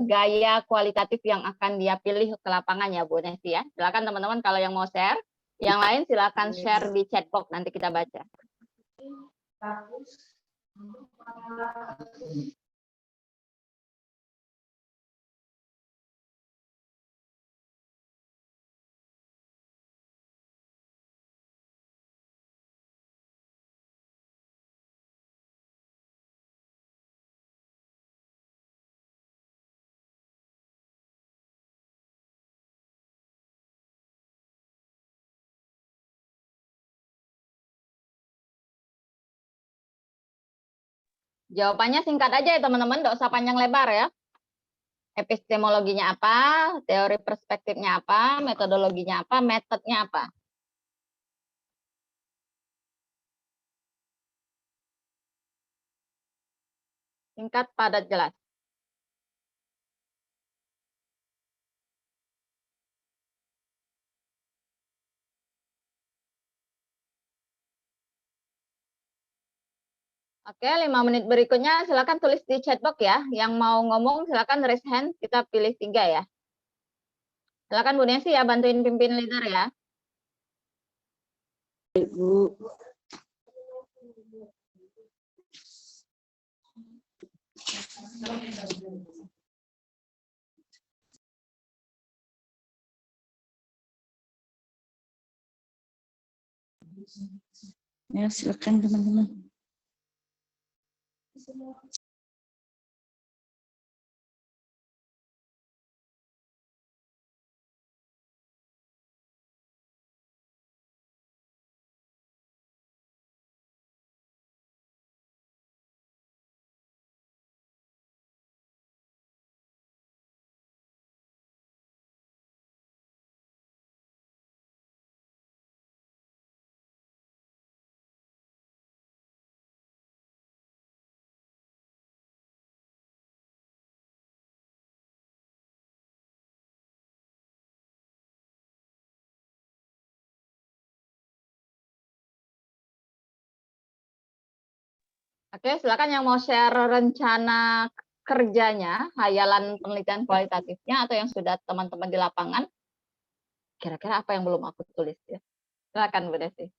gaya kualitatif yang akan dia pilih ke lapangan ya Bu Nesi ya. Silakan teman-teman kalau yang mau share. Yang lain silakan share di chat box nanti kita baca. Jawabannya singkat aja ya teman-teman, nggak usah panjang lebar ya. Epistemologinya apa, teori perspektifnya apa, metodologinya apa, metodenya apa. Singkat, padat, jelas. Oke, 5 menit berikutnya silakan tulis di chatbox ya. Yang mau ngomong silakan raise hand, kita pilih 3 ya. Silakan Bu Nesi ya, bantuin pimpin leader ya. Bu. Ya, silakan teman-teman. Oke, silakan yang mau share rencana kerjanya, hayalan penelitian kualitatifnya, atau yang sudah teman-teman di lapangan. Kira-kira apa yang belum aku tulis ya? Silakan Bu Desi.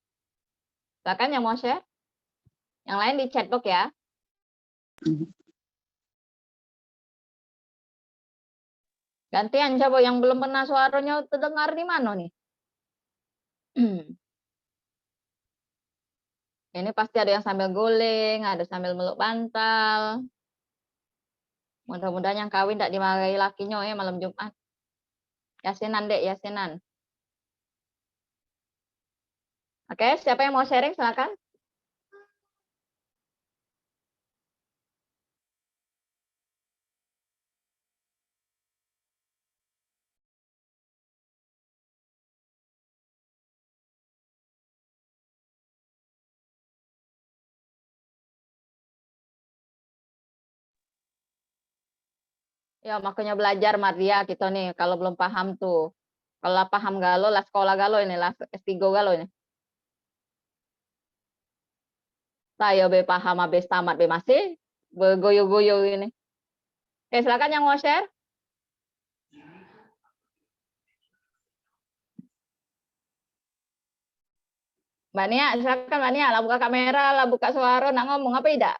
Silakan yang mau share. Yang lain di chatbox ya. Gantian coba yang belum pernah suaranya terdengar di mana nih? Ini pasti ada yang sambil guling, ada sambil meluk bantal. Mudah-mudahan yang kawin tidak dimarahi lakinya ya malam Jumat. Yasinan dek, yasinan. Oke, siapa yang mau sharing silakan. Ya, makanya belajar Maria gitu nih. Kalau belum paham tuh. Kalau paham galo, lah sekolah galo ini, lah S3 galo ini. Saya be paham, habis tamat be masih bergoyo-goyo ini. Oke, silakan yang mau share. Mbak Nia, silakan Mbak Nia, lah buka kamera, lah buka suara, nak ngomong apa tidak?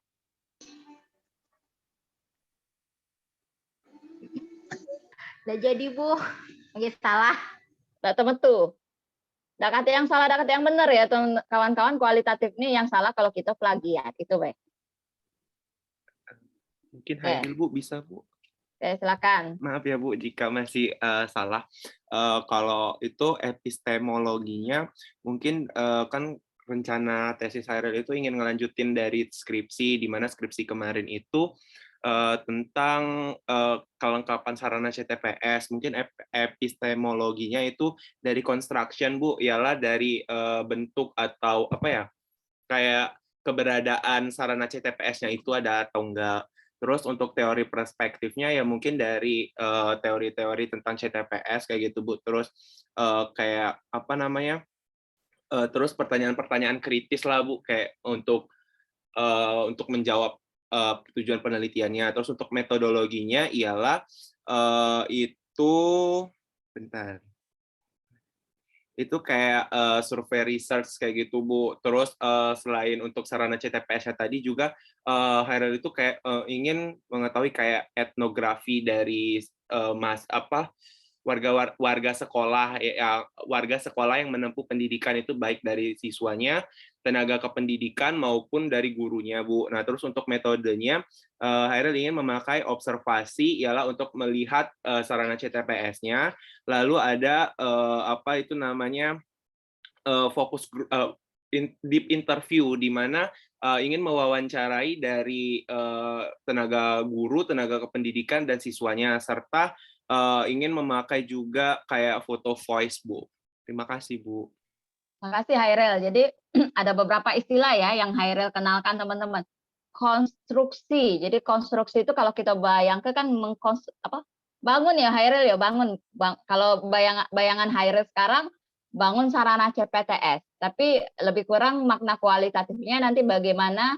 Udah jadi Bu, lagi salah. Tidak temen tuh. Tidak kata yang salah, tidak kata yang benar ya, kawan-kawan. Kualitatif ini yang salah kalau kita plagiat, itu baik. Mungkin Haidil Bu bisa Bu. Oke, silakan. Maaf ya Bu jika masih salah. Kalau itu epistemologinya mungkin kan rencana tesis Hairil itu ingin ngelanjutin dari skripsi, di mana skripsi kemarin itu tentang kelengkapan sarana CTPS. Mungkin epistemologinya itu dari construction Bu, ialah dari bentuk atau apa ya, kayak keberadaan sarana CTPS-nya itu ada atau enggak. Terus untuk teori perspektifnya ya mungkin dari teori-teori tentang CTPS kayak gitu Bu. Terus kayak apa namanya? Terus pertanyaan-pertanyaan kritis lah Bu, kayak untuk menjawab tujuan penelitiannya. Terus untuk metodologinya ialah itu bentar. Itu kayak survei research kayak gitu Bu. Terus selain untuk sarana CTPS-nya tadi juga Hairil itu kayak ingin mengetahui kayak etnografi dari warga sekolah ya, warga sekolah yang menempuh pendidikan itu baik dari siswanya, tenaga kependidikan maupun dari gurunya Bu. Nah, terus untuk metodenya Hairil ingin memakai observasi ialah untuk melihat sarana CTPS-nya, lalu ada apa itu namanya fokus deep interview di mana ingin mewawancarai dari tenaga guru, tenaga kependidikan dan siswanya, serta ingin memakai juga kayak foto voice, Bu. Terima kasih, Bu. Terima kasih Hairil. Jadi ada beberapa istilah ya yang Hairil kenalkan teman-teman. Konstruksi. Jadi konstruksi itu kalau kita bayangkan kan bangun ya Hairil ya, bangun. Kalau bayangan Hairil sekarang bangun sarana CPTS. Tapi lebih kurang makna kualitatifnya nanti bagaimana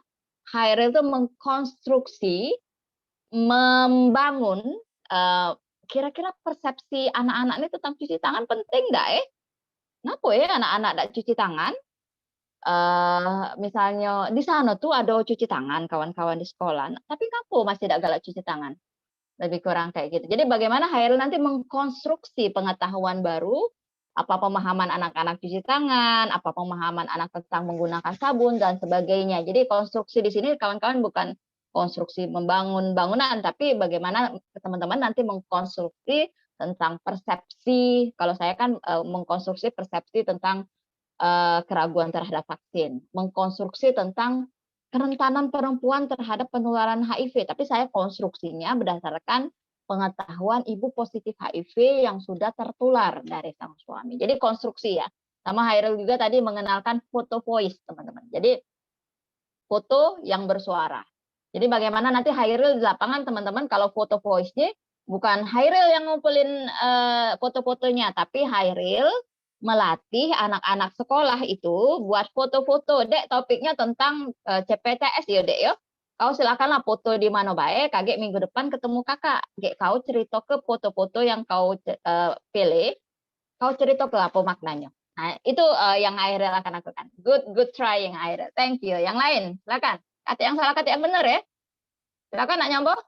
Hairil itu mengkonstruksi, membangun kira-kira persepsi anak-anak ini tentang cuci tangan penting nggak Kenapa ya anak-anak tidak cuci tangan? Misalnya di sana tuh ada cuci tangan kawan-kawan di sekolah, tapi kenapa masih tidak galak cuci tangan? Lebih kurang kayak gitu. Jadi bagaimana Hairil nanti mengkonstruksi pengetahuan baru, apa pemahaman anak-anak cuci tangan, apa pemahaman anak tentang menggunakan sabun dan sebagainya. Jadi konstruksi di sini kawan-kawan bukan konstruksi membangun bangunan, tapi bagaimana teman-teman nanti mengkonstruksi tentang persepsi. Kalau saya kan mengkonstruksi persepsi tentang keraguan terhadap vaksin, mengkonstruksi tentang kerentanan perempuan terhadap penularan HIV, tapi saya konstruksinya berdasarkan pengetahuan ibu positif HIV yang sudah tertular dari sang suami. Jadi konstruksi ya. Sama Hairil juga tadi mengenalkan foto voice, teman-teman. Jadi foto yang bersuara. Jadi bagaimana nanti Hairil di lapangan, teman-teman, kalau foto voice-nya bukan Hairil yang ngumpulin foto-fotonya, tapi Hairil melatih anak-anak sekolah itu buat foto-foto. Dek, topiknya tentang CPTS ya, Dek, ya. Kau silakanlah foto di mana baik, kaget minggu depan ketemu kakak. Dek, kau cerita ke foto-foto yang kau pilih, kau cerita ke apa maknanya. Nah, itu yang Hairil akan lakukan. Good trying, Hairil. Thank you. Yang lain, silakan. Kata yang salah, kata yang benar ya. Silakan nak nyambung.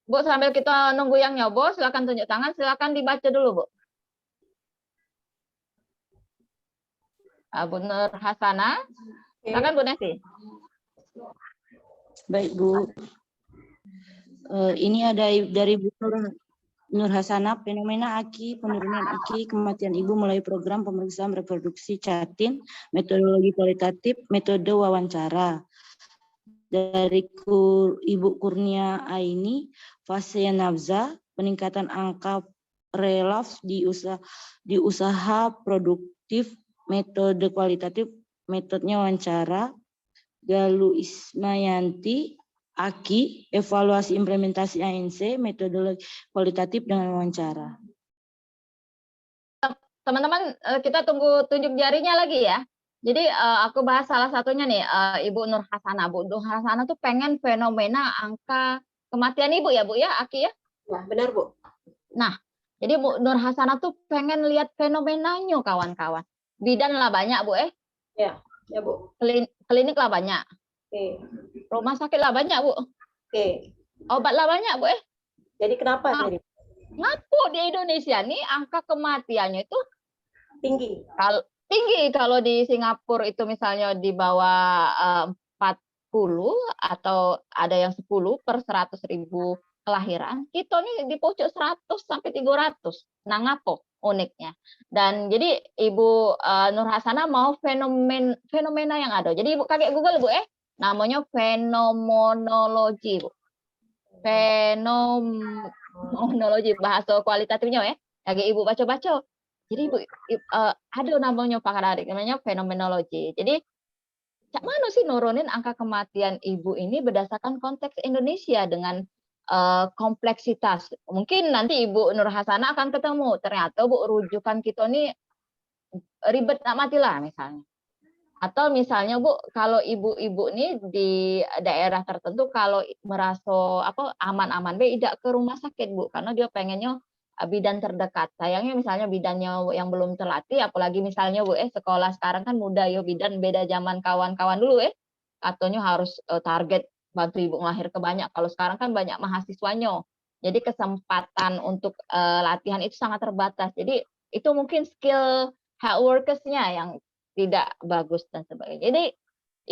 Bu, sambil kita nunggu yang nyoba, silakan tunjuk tangan, silakan dibaca dulu, Bu. Bu Nur Hasana, silakan Bu Nesi. Baik, Bu. Ini ada dari Bu Nur Hasana, fenomena AKI, penurunan AKI, kematian ibu melalui program pemeriksaan reproduksi Catin, metodologi kualitatif, metode wawancara. Dari Ibu Kurnia Aini, fase nafza, peningkatan angka relaf di usaha produktif, metode kualitatif, metodenya wawancara. Galuh Ismayanti, AKI, evaluasi implementasi ANC, metodologi kualitatif dengan wawancara. Teman-teman, kita tunggu tunjuk jarinya lagi ya. Jadi aku bahas salah satunya nih, Ibu Nur Hasana. Bu Nur Hasana tuh pengen fenomena angka kematian ibu ya, Bu ya, Aki ya? Ya, benar, Bu. Nah, jadi Bu Nur Hasana tuh pengen lihat fenomenanya kawan-kawan. Bidan lah banyak, Bu Ya, ya, Bu. Klinik lah banyak. Oke. Rumah sakit lah banyak, Bu. Oke. Obat lah banyak, Bu Jadi kenapa? Ngapu di Indonesia nih angka kematiannya itu tinggi. Kalau di Singapura itu misalnya di bawah 40 atau ada yang 10 per 100.000 kelahiran, kita nih di pojok 100 sampai 300. Nah, ngapo uniknya. Dan jadi Ibu Nur Hasana mau fenomena yang ada. Jadi Ibu kaget Google, Bu namanya fenomenologi, Bu. Fenomenologi bahasa kualitatifnya ya. Lagi Ibu baca-baca. Jadi Ibu ada namanya pakar namanya fenomenologi. Jadi cak mana sih nurunin angka kematian ibu ini berdasarkan konteks Indonesia dengan kompleksitas. Mungkin nanti Ibu Nur Hasana akan ketemu ternyata Bu rujukan kita ini ribet nak matilah misalnya. Atau misalnya Bu, kalau ibu-ibu nih di daerah tertentu kalau merasa aman-aman tidak ke rumah sakit Bu, karena dia pengennya bidan terdekat. Sayangnya misalnya bidannya yang belum terlatih, apalagi misalnya Bu sekolah sekarang kan muda ya bidan, beda zaman kawan-kawan dulu katanya harus target bantu ibu melahirkan banyak. Kalau sekarang kan banyak mahasiswanya. Jadi kesempatan untuk latihan itu sangat terbatas. Jadi itu mungkin skill health workers-nya yang tidak bagus dan sebagainya. Jadi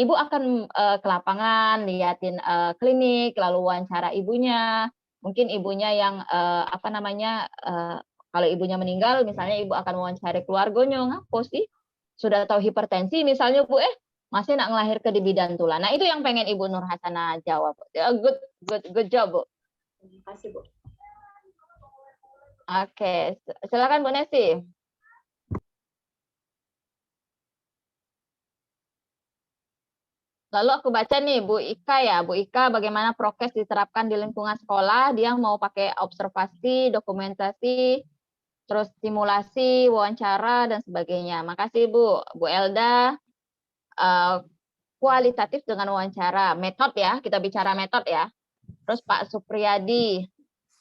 ibu akan ke lapangan, liatin klinik, lalu wawancara ibunya. Mungkin ibunya yang kalau ibunya meninggal, misalnya ibu akan mewawancari keluarganya, ngapo sih sudah tahu hipertensi misalnya Bu, masih nak ngelahir ke di bidan tulang. Nah itu yang pengen Ibu Nur Hasanah jawab. Good job Bu. Terima kasih Bu. Oke, silakan Bu Nesi. Lalu aku baca nih Bu Ika ya, Bu Ika bagaimana prokes diterapkan di lingkungan sekolah, dia mau pakai observasi, dokumentasi, terus simulasi, wawancara, dan sebagainya. Makasih Bu. Bu Elda, kualitatif dengan wawancara, metode ya, kita bicara metode ya. Terus Pak Supriyadi,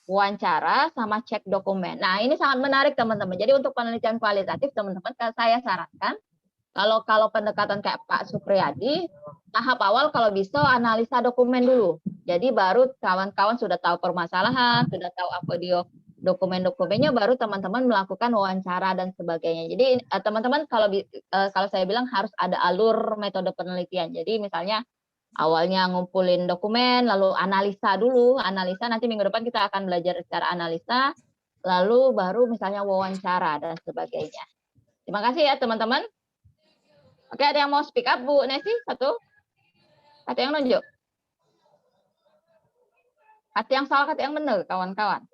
wawancara sama cek dokumen. Nah ini sangat menarik teman-teman. Jadi untuk penelitian kualitatif teman-teman, saya sarankan, kalau pendekatan kayak Pak Supriyadi, tahap awal kalau bisa analisa dokumen dulu. Jadi baru kawan-kawan sudah tahu permasalahan, sudah tahu apa dia dokumen-dokumennya, baru teman-teman melakukan wawancara dan sebagainya. Jadi teman-teman kalau saya bilang harus ada alur metode penelitian. Jadi misalnya awalnya ngumpulin dokumen, lalu analisa dulu, analisa nanti minggu depan kita akan belajar secara analisa, lalu baru misalnya wawancara dan sebagainya. Terima kasih ya teman-teman. Oke, ada yang mau speak up, Bu Nesi? Satu. Kata yang nunjuk. Kata yang salah, kata yang benar, kawan-kawan.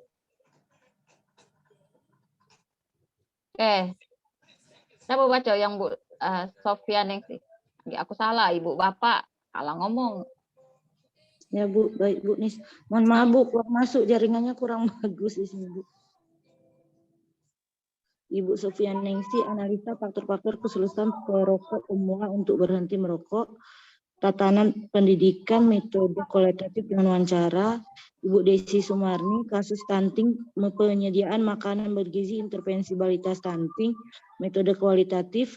Oke. Saya mau baca yang Bu Sofia Nesi. Aku salah, Ibu Bapak. Salah ngomong. Ya Bu, baik Bu Nis. Mohon maaf Bu, kurang masuk jaringannya kurang bagus di sini Bu. Ibu Sofia Nengsi, analisa faktor-faktor kesulitan perokok umumnya untuk berhenti merokok, tatanan pendidikan, metode kualitatif dengan wawancara. Ibu Desi Sumarni, kasus stunting, penyediaan makanan bergizi, intervensi balita stunting, metode kualitatif,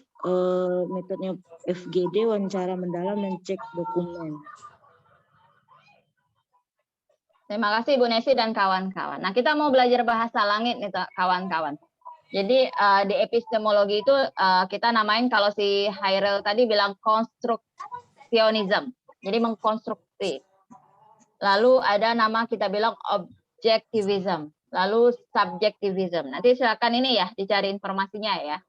metodenya FGD, wawancara mendalam, dan cek dokumen. Terima kasih Bu Nesi dan kawan-kawan. Nah kita mau belajar bahasa langit nih kawan-kawan. Jadi di epistemologi itu kita namain, kalau si Hairil tadi bilang konstruksionism, jadi mengkonstruksi. Lalu ada nama kita bilang objektivism, lalu subjektivism. Nanti silakan ini ya dicari informasinya ya.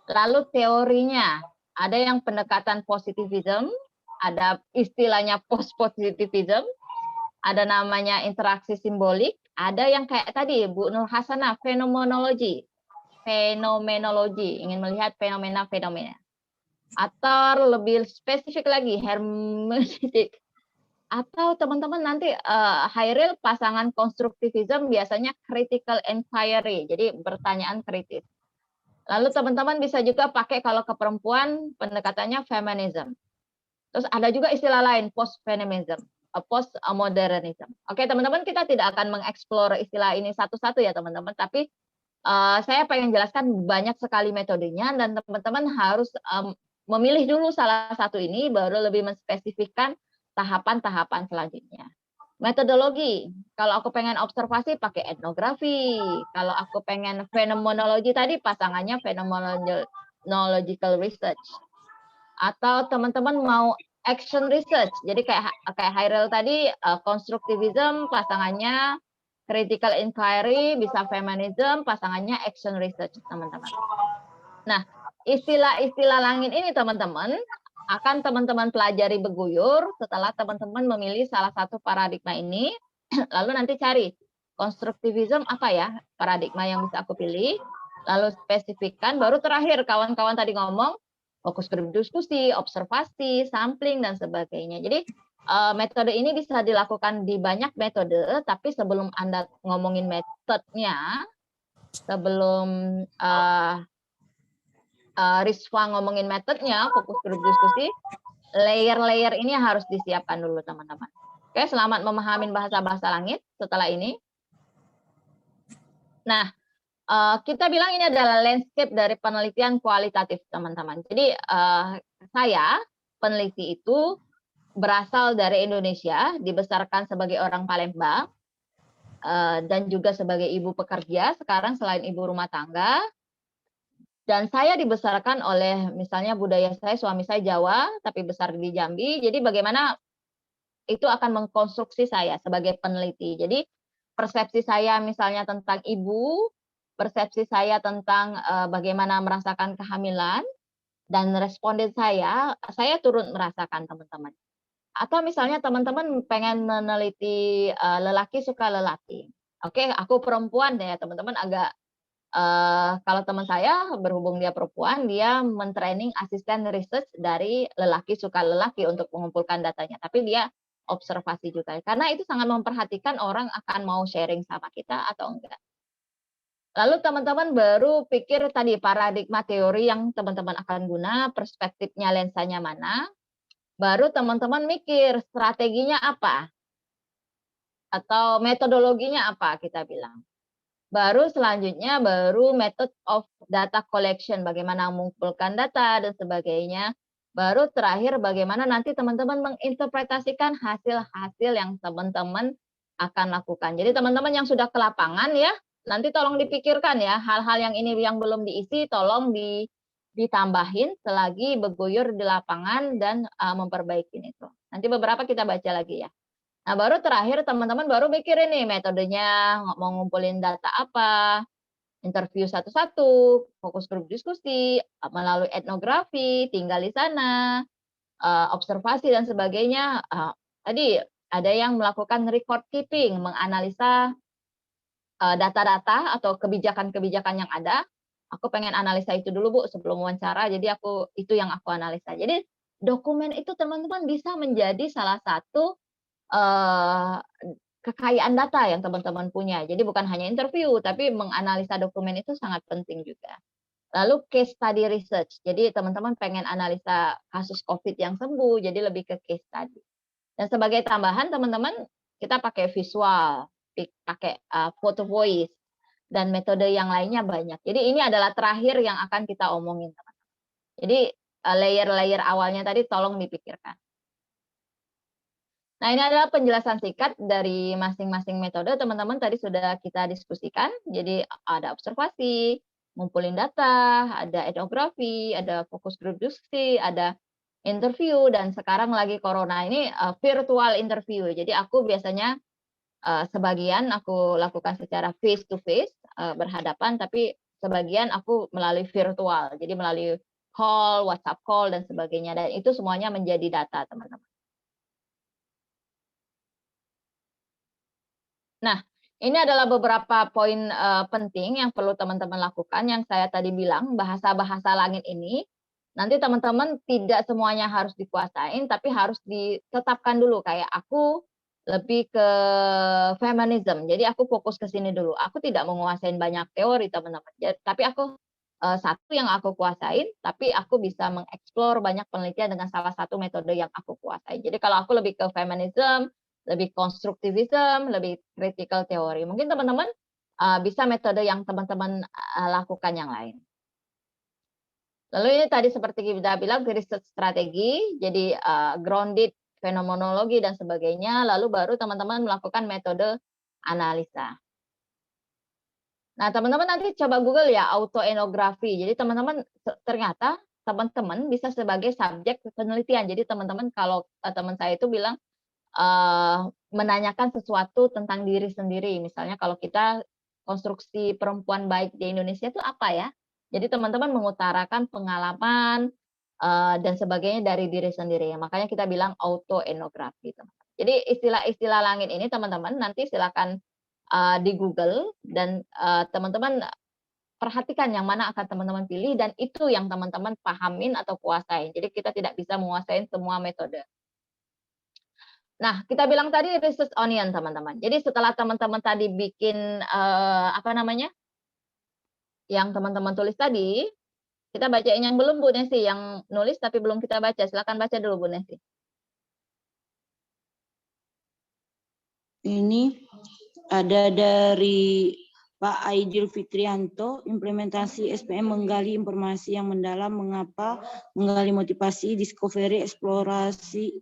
Lalu teorinya, ada yang pendekatan positivism, ada istilahnya post-positivism, ada namanya interaksi simbolik, ada yang kayak tadi Bu Nur Hasanah, fenomenologi, ingin melihat fenomena-fenomena. Atau lebih spesifik lagi, hermeneutik. Atau teman-teman nanti Hairil pasangan konstruktivism biasanya critical inquiry, jadi pertanyaan kritis. Lalu teman-teman bisa juga pakai kalau ke perempuan pendekatannya feminism. Terus ada juga istilah lain, post-feminism, post-modernism. Oke teman-teman, kita tidak akan mengeksplor istilah ini satu-satu ya teman-teman, tapi saya pengen jelaskan banyak sekali metodenya dan teman-teman harus memilih dulu salah satu ini baru lebih menspesifikkan tahapan-tahapan selanjutnya. Metodologi, kalau aku pengen observasi pakai etnografi, kalau aku pengen fenomenologi tadi pasangannya phenomenological research. Atau teman-teman mau action research, jadi kayak Hairil tadi konstruktivism pasangannya critical inquiry, bisa feminism, pasangannya action research, teman-teman. Nah, istilah-istilah langit ini, teman-teman, akan teman-teman pelajari berguyur setelah teman-teman memilih salah satu paradigma ini, lalu nanti cari konstruktivism apa ya paradigma yang bisa aku pilih, lalu spesifikkan, baru terakhir kawan-kawan tadi ngomong, fokus berdiskusi, observasi, sampling, dan sebagainya. Jadi, metode ini bisa dilakukan di banyak metode, tapi sebelum Anda ngomongin metodenya, sebelum Rizwa ngomongin metodenya, fokus berdiskusi, layer-layer ini harus disiapkan dulu teman-teman. Oke, selamat memahami bahasa-bahasa langit setelah ini. Nah, kita bilang ini adalah landscape dari penelitian kualitatif teman-teman. Jadi saya, peneliti itu, berasal dari Indonesia, dibesarkan sebagai orang Palembang, dan juga sebagai ibu pekerja, sekarang selain ibu rumah tangga. Dan saya dibesarkan oleh misalnya budaya saya, suami saya Jawa, tapi besar di Jambi. Jadi bagaimana itu akan mengkonstruksi saya sebagai peneliti. Jadi persepsi saya misalnya tentang ibu, persepsi saya tentang bagaimana merasakan kehamilan, dan responden saya turut merasakan teman-teman. Atau misalnya teman-teman pengen meneliti lelaki suka lelaki. Oke, aku perempuan ya teman-teman agak kalau teman saya berhubung dia perempuan, dia mentraining asisten research dari lelaki suka lelaki untuk mengumpulkan datanya. Tapi dia observasi juga. Karena itu sangat memperhatikan orang akan mau sharing sama kita atau enggak. Lalu teman-teman baru pikir tadi paradigma teori yang teman-teman akan guna, perspektifnya lensanya mana. Baru teman-teman mikir strateginya apa. Atau metodologinya apa kita bilang. Baru selanjutnya method of data collection, bagaimana mengumpulkan data dan sebagainya. Baru terakhir bagaimana nanti teman-teman menginterpretasikan hasil-hasil yang teman-teman akan lakukan. Jadi teman-teman yang sudah ke lapangan ya, nanti tolong dipikirkan ya, hal-hal yang ini yang belum diisi tolong ditambahin selagi berguyur di lapangan dan memperbaiki itu. Nanti beberapa kita baca lagi ya. Nah, baru terakhir teman-teman baru mikirin nih metodenya, mau ngumpulin data apa, interview satu-satu, fokus grup diskusi, melalui etnografi, tinggal di sana, observasi dan sebagainya. Tadi ada yang melakukan record keeping, menganalisa data-data atau kebijakan-kebijakan yang ada. Aku pengen analisa itu dulu Bu sebelum wawancara, jadi itu yang aku analisa. Jadi dokumen itu teman-teman bisa menjadi salah satu kekayaan data yang teman-teman punya. Jadi bukan hanya interview, tapi menganalisa dokumen itu sangat penting juga. Lalu case study research. Jadi teman-teman pengen analisa kasus COVID yang sembuh, jadi lebih ke case study. Dan sebagai tambahan teman-teman, kita pakai visual, pakai photo voice, dan metode yang lainnya banyak. Jadi ini adalah terakhir yang akan kita omongin teman-teman. Jadi layer-layer awalnya tadi tolong dipikirkan. Nah, ini adalah penjelasan singkat dari masing-masing metode, teman-teman tadi sudah kita diskusikan. Jadi ada observasi, ngumpulin data, ada etnografi, ada fokus grup diskusi, ada interview, dan sekarang lagi corona ini virtual interview. Jadi aku biasanya sebagian aku lakukan secara face to face, berhadapan, tapi sebagian aku melalui virtual. Jadi melalui call, WhatsApp call, dan sebagainya. Dan itu semuanya menjadi data, teman-teman. Nah, ini adalah beberapa poin penting yang perlu teman-teman lakukan. Yang saya tadi bilang, bahasa-bahasa langit ini, nanti teman-teman tidak semuanya harus dikuasain, tapi harus ditetapkan dulu. Kayak aku lebih ke feminism, jadi aku fokus ke sini dulu. Aku tidak menguasain banyak teori, teman-teman. Tapi aku satu yang aku kuasain, tapi aku bisa mengeksplor banyak penelitian dengan salah satu metode yang aku kuasai. Jadi kalau aku lebih ke feminism, lebih konstruktivisme, lebih critical teori. Mungkin teman-teman bisa metode yang teman-teman lakukan yang lain. Lalu ini tadi seperti kita bilang research strategi, jadi grounded fenomenologi dan sebagainya. Lalu baru teman-teman melakukan metode analisa. Nah, teman-teman nanti coba Google ya autoetnografi. Jadi teman-teman ternyata teman-teman bisa sebagai subjek penelitian. Jadi teman-teman kalau teman saya itu bilang menanyakan sesuatu tentang diri sendiri. Misalnya kalau kita konstruksi perempuan baik di Indonesia itu apa ya? Jadi teman-teman mengutarakan pengalaman dan sebagainya dari diri sendiri. Makanya kita bilang autoetnografi. Jadi istilah-istilah langit ini teman-teman nanti silakan di Google dan teman-teman perhatikan yang mana akan teman-teman pilih dan itu yang teman-teman pahamin atau kuasain. Jadi kita tidak bisa menguasain semua metode. Nah, kita bilang tadi research onion, teman-teman. Jadi setelah teman-teman tadi bikin yang teman-teman tulis tadi, kita bacain yang belum Bu Nesi, yang nulis tapi belum kita baca. Silakan baca dulu Bu Nesi. Ini ada dari Pak Aidil Fitrianto, implementasi SPM menggali informasi yang mendalam, mengapa, menggali motivasi, discovery, eksplorasi,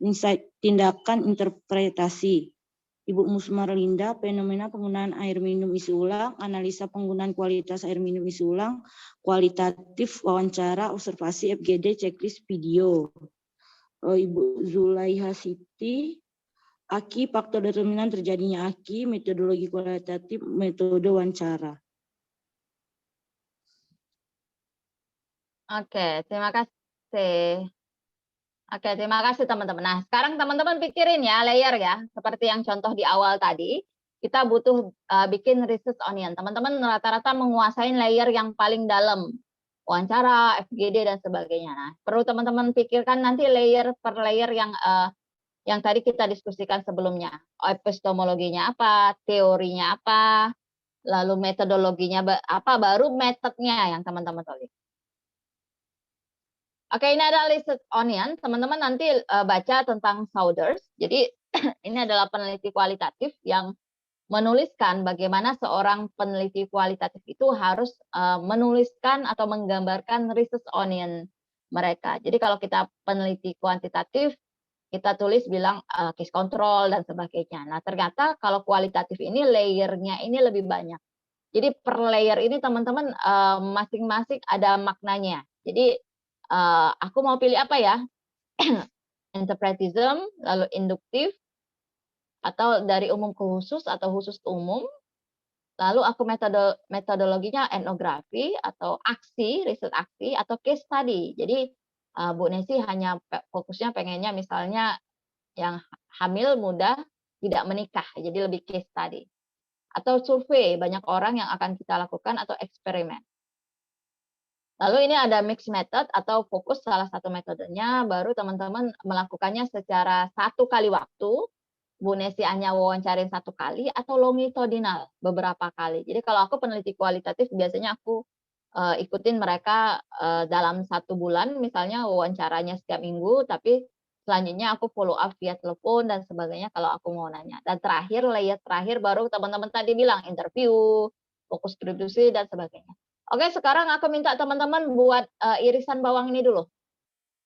insight, tindakan, interpretasi. Ibu Musmarlinda, fenomena penggunaan air minum isi ulang, analisa penggunaan kualitas air minum isi ulang, kualitatif, wawancara, observasi, FGD, checklist, video. Ibu Zulaiha Siti, AKI, faktor determinan terjadinya AKI, metodologi kualitatif, metode wawancara. Oke, terima kasih. Oke, terima kasih teman-teman. Nah, sekarang teman-teman pikirin ya layer ya, seperti yang contoh di awal tadi, kita butuh bikin research onion. Teman-teman rata-rata menguasai layer yang paling dalam, wawancara, FGD dan sebagainya. Nah, perlu teman-teman pikirkan nanti layer per layer yang tadi kita diskusikan sebelumnya. Epistemologinya apa, teorinya apa, lalu metodologinya apa, baru metodenya yang teman-teman tulis. Oke, ini adalah research onion. Teman-teman nanti baca tentang Saunders. Jadi ini adalah peneliti kualitatif yang menuliskan bagaimana seorang peneliti kualitatif itu harus menuliskan atau menggambarkan research onion mereka. Jadi kalau kita peneliti kuantitatif, kita tulis bilang case control dan sebagainya. Nah, ternyata kalau kualitatif ini layernya ini lebih banyak. Jadi per layer ini teman-teman masing-masing ada maknanya. Jadi aku mau pilih apa ya? Interpretism, lalu induktif, atau dari umum ke khusus atau khusus ke umum. Lalu aku metodologinya etnografi atau aksi, riset aksi, atau case study. Jadi Bu Nesi hanya fokusnya pengennya misalnya yang hamil muda tidak menikah, jadi lebih case study. Atau survei, banyak orang yang akan kita lakukan, atau eksperimen. Lalu ini ada mix method atau fokus salah satu metodenya, baru teman-teman melakukannya secara satu kali waktu, Bu Nesi hanya wawancarin satu kali, atau longitudinal beberapa kali. Jadi kalau aku peneliti kualitatif biasanya aku ikutin mereka dalam 1 bulan, misalnya wawancaranya setiap minggu, tapi selanjutnya aku follow up via telepon dan sebagainya kalau aku mau nanya. Dan terakhir, layer terakhir baru teman-teman tadi bilang interview, fokus skripsi dan sebagainya. Oke, sekarang aku minta teman-teman buat irisan bawang ini dulu.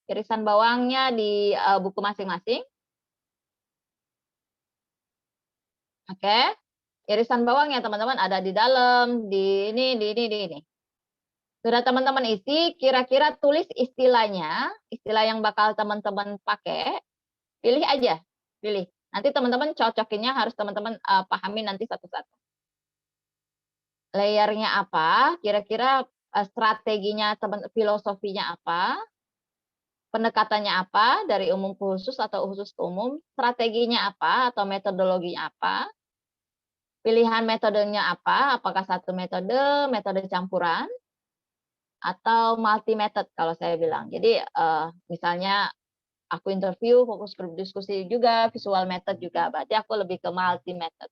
Irisan bawangnya di buku masing-masing. Oke, irisan bawangnya teman-teman ada di dalam, di ini. Sudah teman-teman isi, kira-kira tulis istilahnya, istilah yang bakal teman-teman pakai, pilih aja, pilih. Nanti teman-teman cocokinnya harus teman-teman pahami nanti satu-satu. Layernya apa, kira-kira strateginya, filosofinya apa, pendekatannya apa, dari umum ke khusus atau khusus ke umum, strateginya apa atau metodologinya apa, pilihan metodenya apa, apakah satu metode campuran, atau multi method kalau saya bilang. Jadi misalnya aku interview, fokus grup diskusi juga, visual method juga, berarti aku lebih ke multi method,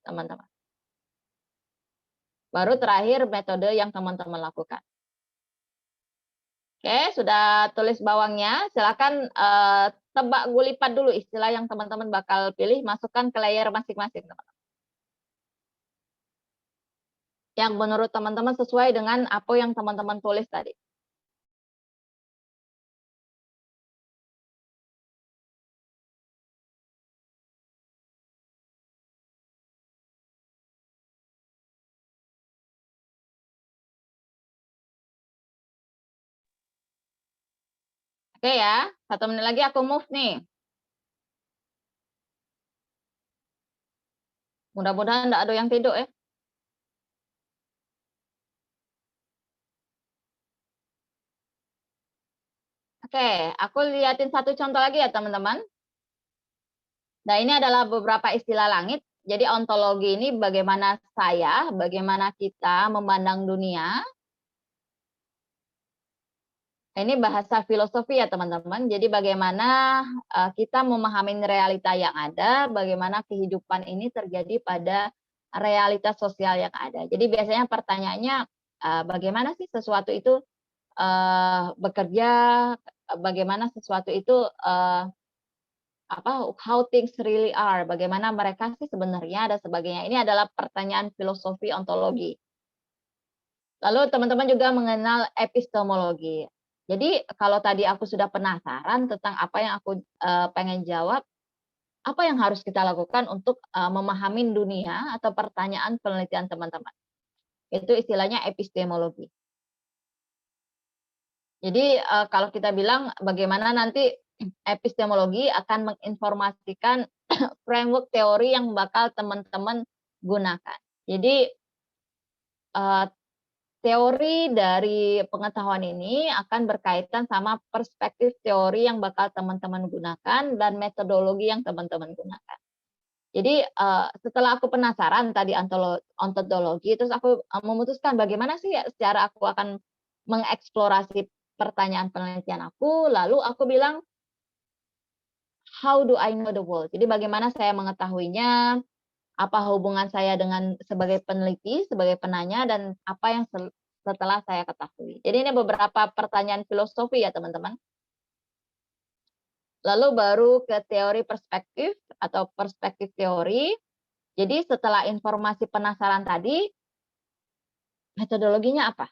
teman-teman. Baru terakhir metode yang teman-teman lakukan. Oke, sudah tulis bawangnya. Silakan tebak gulipat dulu istilah yang teman-teman bakal pilih, masukkan ke layer masing-masing, teman-teman. Yang menurut teman-teman sesuai dengan apa yang teman-teman tulis tadi. Oke ya, 1 menit lagi aku move nih. Mudah-mudahan enggak ada yang tidur ya. Oke, aku liatin satu contoh lagi ya teman-teman. Nah, ini adalah beberapa istilah langit. Jadi ontologi ini bagaimana kita memandang dunia. Ini bahasa filosofi ya teman-teman. Jadi bagaimana kita memahami realita yang ada, bagaimana kehidupan ini terjadi pada realitas sosial yang ada. Jadi biasanya pertanyaannya bagaimana sih sesuatu itu bekerja, bagaimana sesuatu itu how things really are, bagaimana mereka sih sebenarnya dan sebagainya. Ini adalah pertanyaan filosofi ontologi. Lalu teman-teman juga mengenal epistemologi. Jadi kalau tadi aku sudah penasaran tentang apa yang aku pengen jawab, apa yang harus kita lakukan untuk memahami dunia atau pertanyaan penelitian teman-teman. Itu istilahnya epistemologi. Jadi kalau kita bilang bagaimana nanti epistemologi akan menginformasikan framework teori yang bakal teman-teman gunakan. Jadi teori dari pengetahuan ini akan berkaitan sama perspektif teori yang bakal teman-teman gunakan dan metodologi yang teman-teman gunakan. Jadi setelah aku penasaran tadi ontologi, terus aku memutuskan bagaimana sih secara aku akan mengeksplorasi pertanyaan penelitian aku, lalu aku bilang, how do I know the world? Jadi bagaimana saya mengetahuinya, apa hubungan saya dengan sebagai peneliti, sebagai penanya, dan apa yang setelah saya ketahui. Jadi ini beberapa pertanyaan filosofi ya teman-teman. Lalu baru ke teori perspektif atau perspektif teori. Jadi setelah informasi penasaran tadi, metodologinya apa?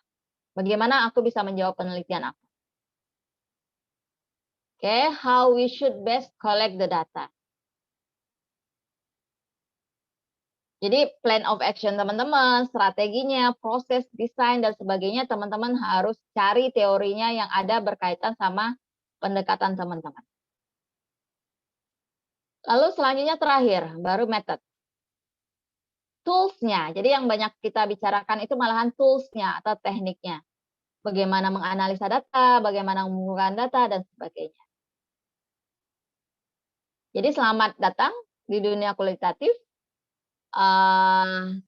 Bagaimana aku bisa menjawab penelitian aku? Oke, how we should best collect the data. Jadi plan of action teman-teman, strateginya, proses, desain, dan sebagainya teman-teman harus cari teorinya yang ada berkaitan sama pendekatan teman-teman. Lalu selanjutnya terakhir, baru method. Tools-nya, jadi yang banyak kita bicarakan itu malahan tools-nya atau tekniknya. Bagaimana menganalisa data, bagaimana mengumpulkan data, dan sebagainya. Jadi selamat datang di dunia kualitatif.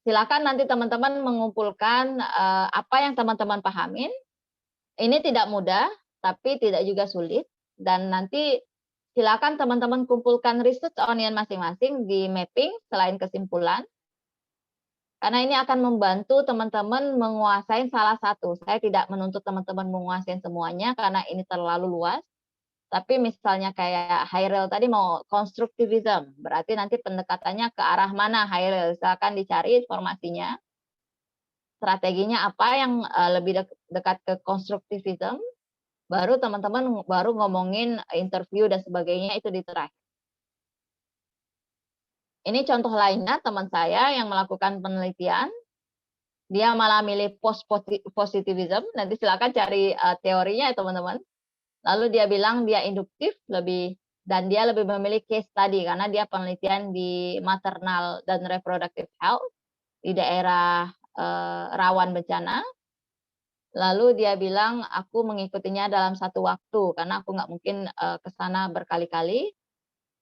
Silakan nanti teman-teman mengumpulkan apa yang teman-teman pahamin. Ini tidak mudah, tapi tidak juga sulit. Dan nanti silakan teman-teman kumpulkan research onion masing-masing di mapping selain kesimpulan. Karena ini akan membantu teman-teman menguasai salah satu. Saya tidak menuntut teman-teman menguasai semuanya karena ini terlalu luas. Tapi misalnya kayak Hairil tadi mau konstruktivism, berarti nanti pendekatannya ke arah mana Hairil? Silakan dicari informasinya. Strateginya apa yang lebih dekat ke konstruktivism, baru teman-teman baru ngomongin interview dan sebagainya itu di terakhir. Ini contoh lainnya teman saya yang melakukan penelitian, dia malah milih post-positivism, nanti silakan cari teorinya ya teman-teman. Lalu dia bilang dia induktif dan dia lebih memilih case study karena dia penelitian di maternal dan reproductive health di daerah rawan bencana. Lalu dia bilang aku mengikutinya dalam satu waktu karena aku nggak mungkin ke sana berkali-kali.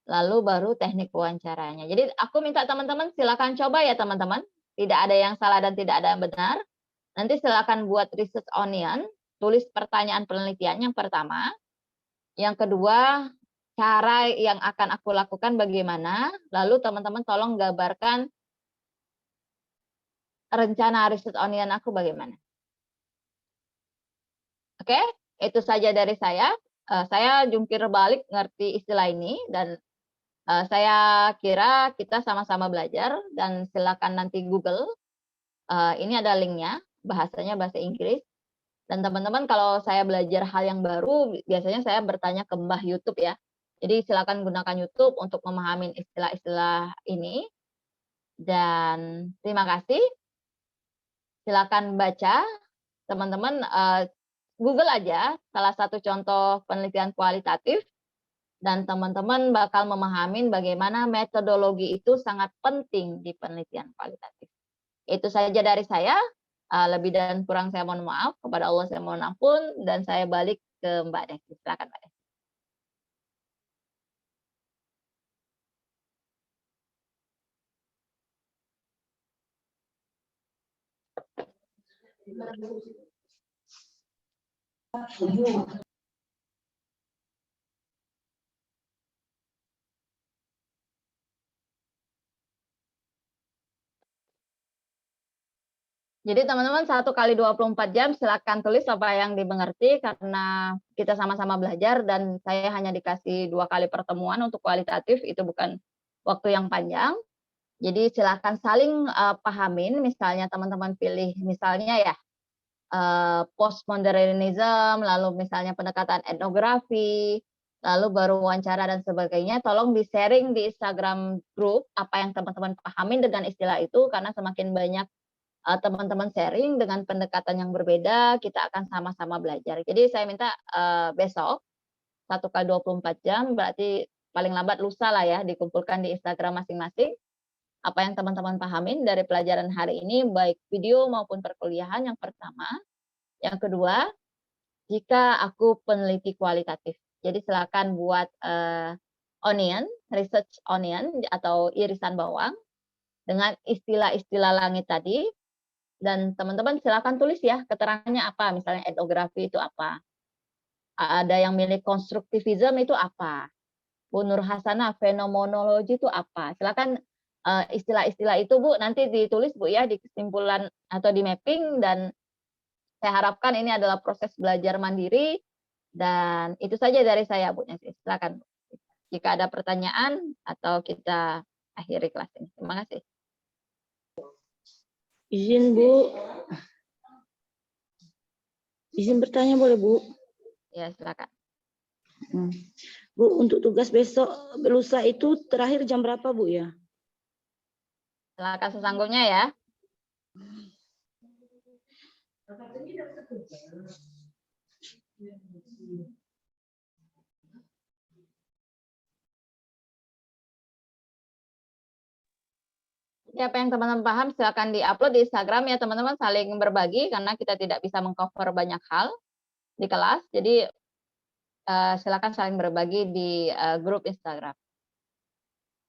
Lalu baru teknik wawancaranya. Jadi aku minta teman-teman silakan coba ya teman-teman. Tidak ada yang salah dan tidak ada yang benar. Nanti silakan buat research onion. Tulis pertanyaan penelitian yang pertama. Yang kedua, cara yang akan aku lakukan bagaimana. Lalu teman-teman tolong gambarkan rencana research onion aku bagaimana. Oke, itu saja dari saya. Saya jungkir balik ngerti istilah ini. Dan saya kira kita sama-sama belajar. Dan silakan nanti Google. Ini ada linknya, bahasanya bahasa Inggris. Dan teman-teman kalau saya belajar hal yang baru, biasanya saya bertanya ke Mbah YouTube ya. Jadi silakan gunakan YouTube untuk memahami istilah-istilah ini. Dan terima kasih. Silakan baca. Teman-teman Google aja salah satu contoh penelitian kualitatif. Dan teman-teman bakal memahami bagaimana metodologi itu sangat penting di penelitian kualitatif. Itu saja dari saya. Lebih dan kurang saya mohon maaf, kepada Allah saya mohon ampun, dan saya balik ke Mbak Desi. Silakan Mbak Desi. Jadi teman-teman 1 kali 24 jam silakan tulis apa yang dimengerti karena kita sama-sama belajar dan saya hanya dikasih 2 kali pertemuan untuk kualitatif, itu bukan waktu yang panjang. Jadi silakan saling pahamin, misalnya teman-teman pilih misalnya ya postmodernism, lalu misalnya pendekatan etnografi, lalu baru wawancara dan sebagainya, tolong di-sharing di Instagram group apa yang teman-teman pahamin dengan istilah itu karena semakin banyak teman-teman sharing dengan pendekatan yang berbeda, kita akan sama-sama belajar. Jadi saya minta besok 1 kali 24 jam, berarti paling lambat lusa lah ya, dikumpulkan di Instagram masing-masing. apa yang teman-teman pahamin dari pelajaran hari ini, baik video maupun perkuliahan yang pertama. Yang kedua, jika aku peneliti kualitatif. Jadi silakan buat onion, research onion atau irisan bawang dengan istilah-istilah langit tadi. Dan teman-teman silakan tulis ya keterangannya apa, misalnya etnografi itu apa. Ada yang milik konstruktivisme itu apa. Bu Nur Hasanah, fenomenologi itu apa. Silakan istilah-istilah itu Bu nanti ditulis Bu ya di kesimpulan atau di mapping, dan saya harapkan ini adalah proses belajar mandiri, dan itu saja dari saya Bu Nancy. Silakan Bu. Jika ada pertanyaan atau kita akhiri kelas ini. Terima kasih. Izin Bu. Izin bertanya boleh Bu? Ya, silakan. Bu, untuk tugas besok lusa itu terakhir jam berapa Bu ya? Silakan sesanggupnya ya. Siapa yang teman-teman paham silakan di-upload di Instagram ya teman-teman, saling berbagi karena kita tidak bisa mengcover banyak hal di kelas. Jadi silakan saling berbagi di grup Instagram.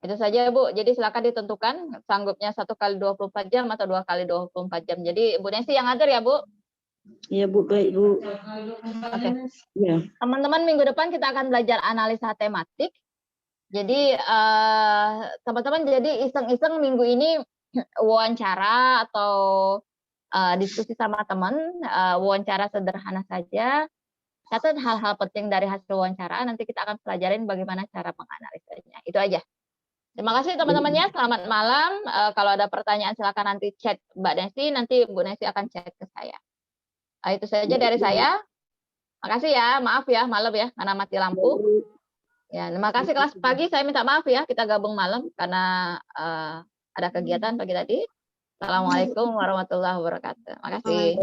Itu saja Bu. Jadi silakan ditentukan sanggupnya 1 kali 24 jam atau 2 kali 24 jam. Jadi Bu Nancy yang ngatur ya Bu. Iya Bu, baik Bu. Oke. Ya. Teman-teman minggu depan kita akan belajar analisa tematik. Jadi teman-teman jadi iseng-iseng minggu ini wawancara atau diskusi sama teman, wawancara sederhana saja. Catat hal-hal penting dari hasil wawancara, nanti kita akan pelajarin bagaimana cara menganalisanya. Itu aja. Terima kasih teman-temannya, selamat malam. Kalau ada pertanyaan silakan nanti chat Mbak Nancy, nanti Bu Nancy akan chat ke saya. Itu saja dari saya. Makasih ya, maaf ya malam ya karena mati lampu. Ya, terima kasih kelas pagi, saya minta maaf ya kita gabung malam karena ada kegiatan pagi tadi. Assalamualaikum warahmatullahi wabarakatuh. Terima kasih.